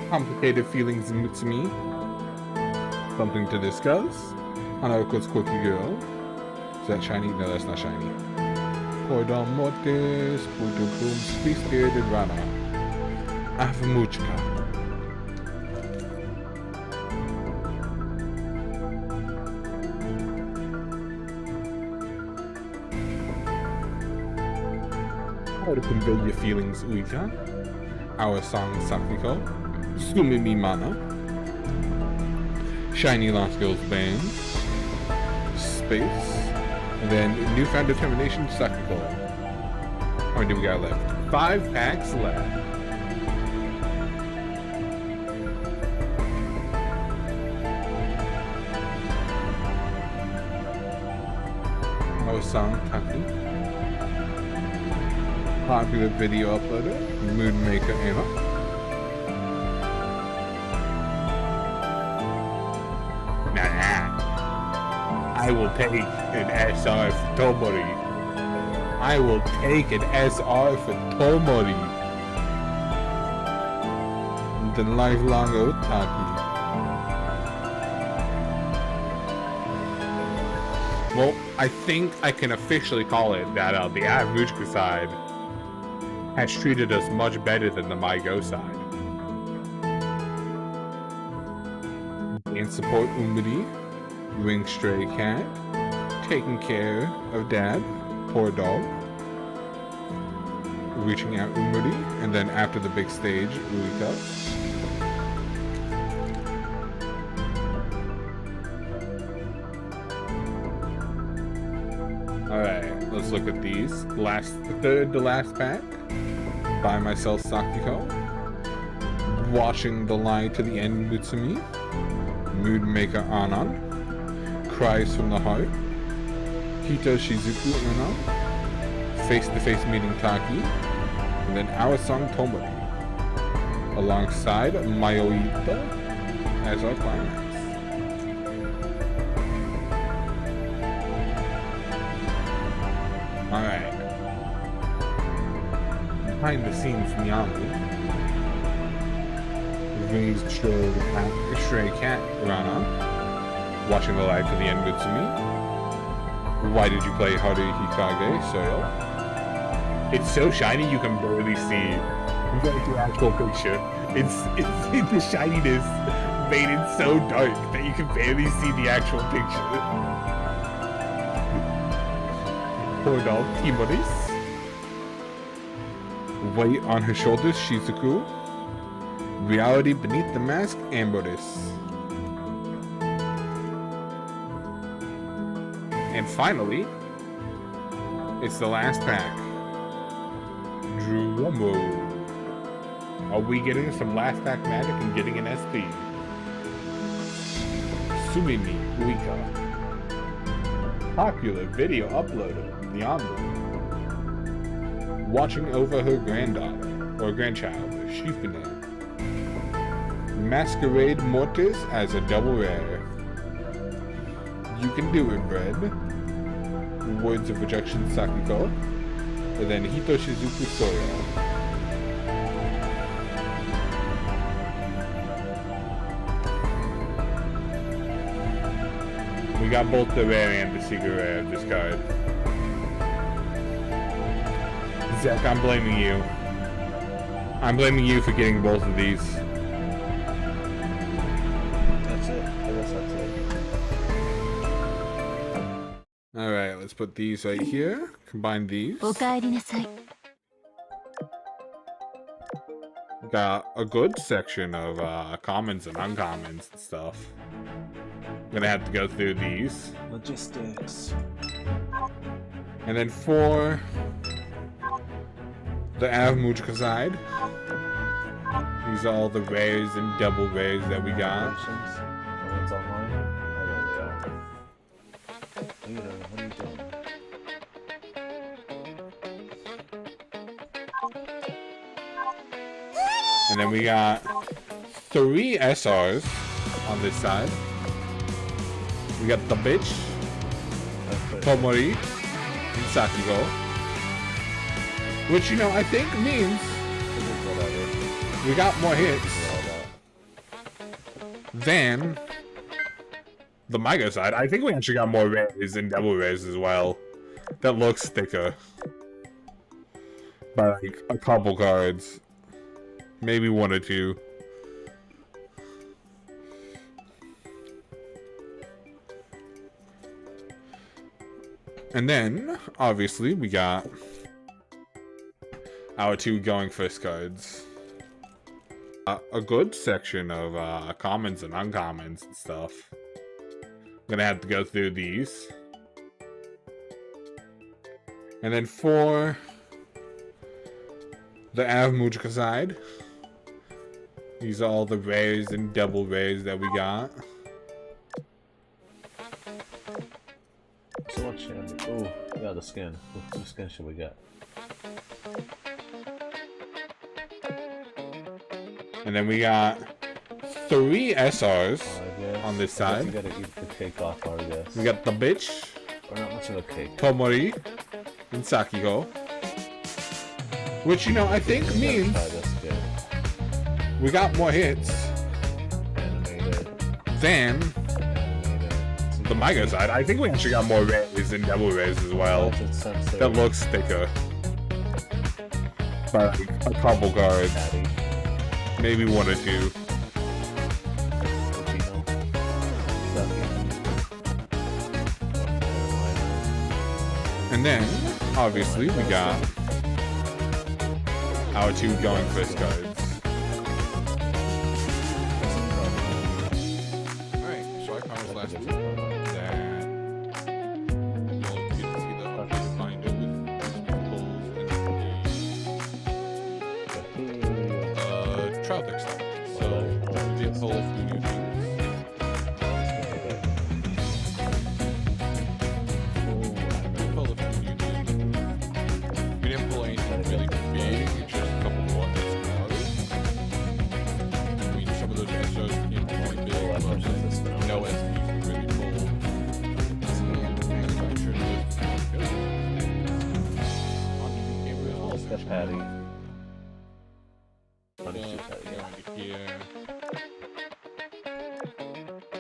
Complicated feelings to me. Something to discuss. Hanaoko's Quirky Girl. Is that shiny? No, that's not shiny. Podol Mortis, Puto Boom, Space Spirited Rana. Avamuchka. How to convey your feelings, Uika. Our song, Sakiko. Sumimi Mana. Shiny Lost Girls Band. Space. And then Newfound Determination, Sakiko. How many do we got left? 5 packs left. Our song, Taki. Popular video uploader, Mood Maker Emma. Nah. I will take an SR for Tomori. I will take an SR for Tomori. The lifelong otaku. Well, I think I can officially call it that the Avmujka side has treated us much better than the MyGo side. And support Umiri, Ring Stray Cat, taking care of Dad, poor dog, reaching out Umiri, and then after the big stage, Urika. Alright, let's look at these. Third to last pack. By myself, Sakiko. Watching the line to the end, Mutsumi. Mood Maker Anan. Cries from the Heart. Hito Shizuku Anan. Face to Face Meeting Taki. And then Our Song Tomori. Alongside Mayoita as our climax. Alright. Behind the scenes, Nyamu. Rings Stray Cat Rana. Watching the light to the end, Mutsumi. Why did you play Haru Hikage, Soyo? It's so shiny you can barely see the actual picture. It's the shininess made it so dark that you can barely see the actual picture. Poor dog, Timoris. Weight on her shoulders, Shizuku. Reality beneath the mask, Amboris. And finally, it's the last pack. Drumo. Are we getting some last pack magic and getting an SP? Sumimi Uika. Popular video uploader, Nyamu. Watching over her granddaughter, or grandchild, Shifune. Masquerade Mortis as a double rare. You can do it, Bread. Words of rejection, Sakiko. And then Hito Shizuku Soyo. We got both the rare and the secret rare of this card. Zach, I'm blaming you. I'm blaming you for getting both of these. That's it. I guess that's it. Alright, let's put these right here. Combine these. Got a good section of commons and uncommons and stuff. I'm gonna have to go through these. Logistics. And then for the Avmujka side, these are all the rares and double rares that we got. Someone's online. Oh, there we go. What are you doing? And then we got 3 SRs on this side. We got the bitch, Tomori, and Sakiko. Which, you know, I think means we got more hits than the MyGo side. I think we actually got more rares and double rares as well. That looks thicker by like a couple cards. Maybe 1 or 2. And then, obviously, we got our 2 going first cards. A good section of commons and uncommons and stuff. I'm gonna have to go through these. And then for the Avmujka side, these are all the rares and double rares that we got. So much candy. Oh, yeah, the skin. What skin should we get? And then we got 3 SRs guess. on this I guess side. you gotta eat the cake off, I guess. We got the bitch, Or not much of a cake. Tomori, and Sakiko. Which, you know, I think You gotta means try this good. we got more hits Animated. than the manga side. I think we actually got more rays than double rays as well. That looks thicker. By like a couple cards. Maybe one or two. And then, obviously, we got our two going first cards. Alright, so I promised last week that you'll get to see the updated binder with the trial deck stuff. So, we did pull a few new things. We didn't pull anything really big, just a couple more SOs. I mean, some of those SOs came really big, but no SPs were really pulled. And manufactured those on the new game as well. Let's get Patty. Here.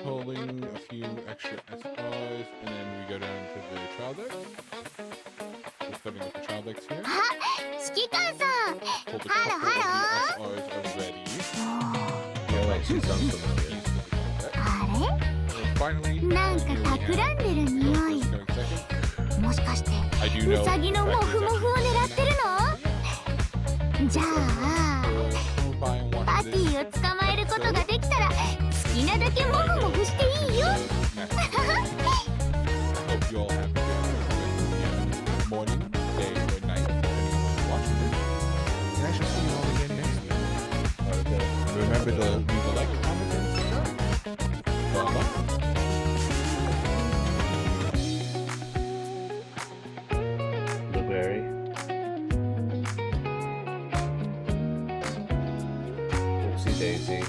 Pulling a few extra SRs, and then we go down to the trial decks. We're starting with the trial decks here. 指揮官さん Pulled a ハロ couple ハ of the SRs already. Yeah, like she's unfamiliar. ロ And finally, なんか企んでる匂い going second. もしかして I do know ウサギのモフモフを狙ってるのじゃあパティを捕まえることができたら好きなだけモフモフしていいよ I hope you all have a good morning, day, or night, depending on when you're watching this. And I shall see you all again next week. Remember to leave a like, comment, and subscribe. Bye-bye. Blueberry. Oopsie daisy.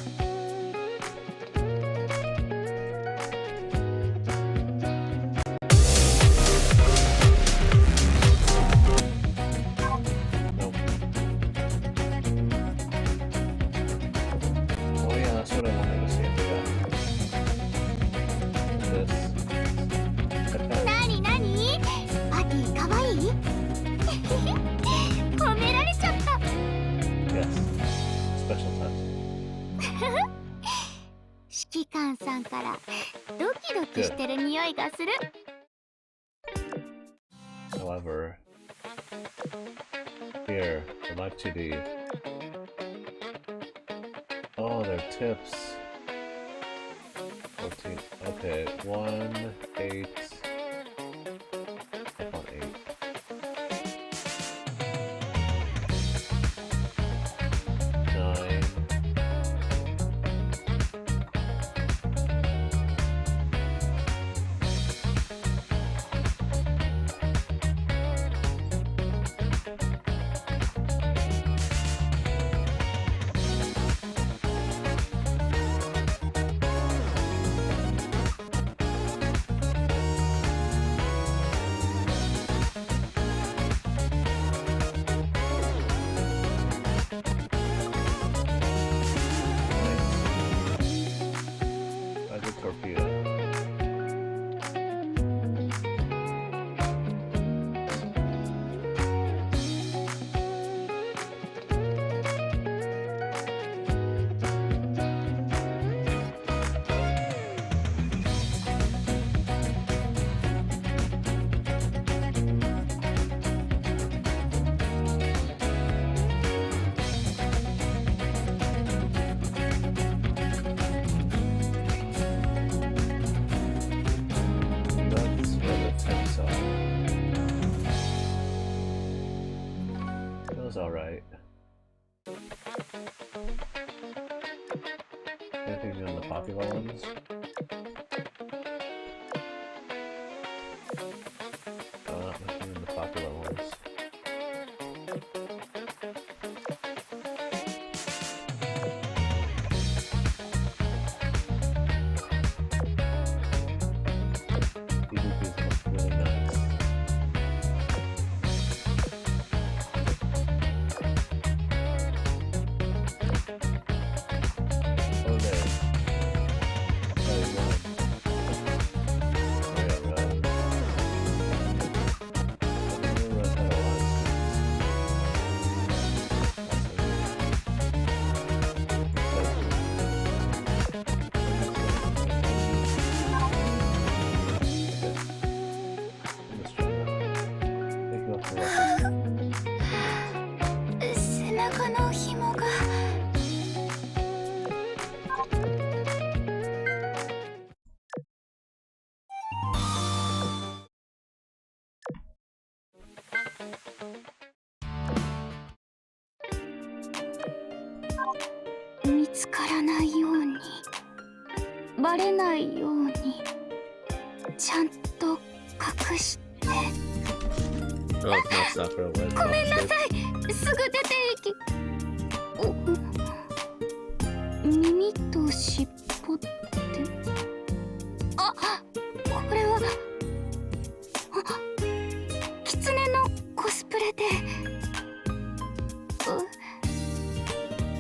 Nope. Oh yeah, that's what I wanted to see. I forgot. This. なになにパティかわいい褒められちゃった Yes. Special touch. 指揮官さんからドキドキしてる匂いがする However, here, the Live 2D. Oh, they're tips. 14. Okay, 1, 8. Up on 8. 9. 「見つからないように、バレないようにちゃんと隠して。ごめんなさい、すぐ出ていき。耳と尻尾って、あ、これはキツネのコスプレで。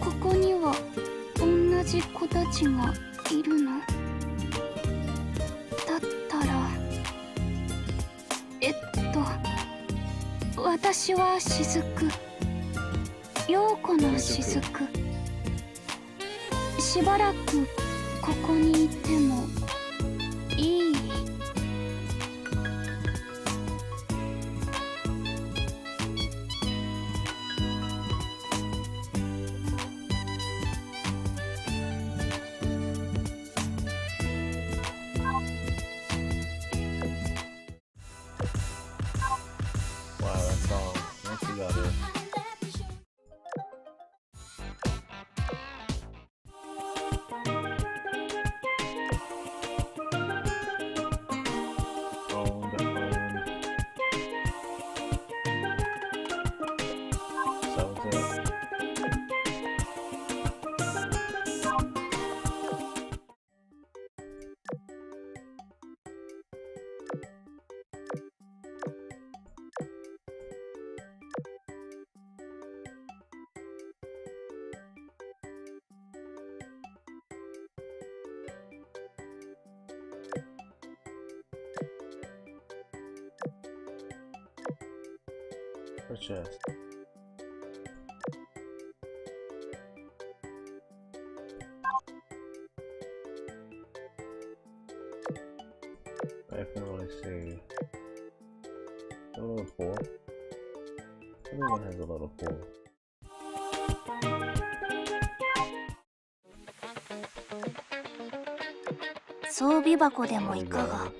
ここには同じ子たちがいるの？だったら私は雫、陽子の雫。しばらくここにいてもいい？Wow, that song. Once you got it. Phone, the phone. Sells it. Chest. I can really see a little pool. Everyone has a little pool. 装備箱でもいかが？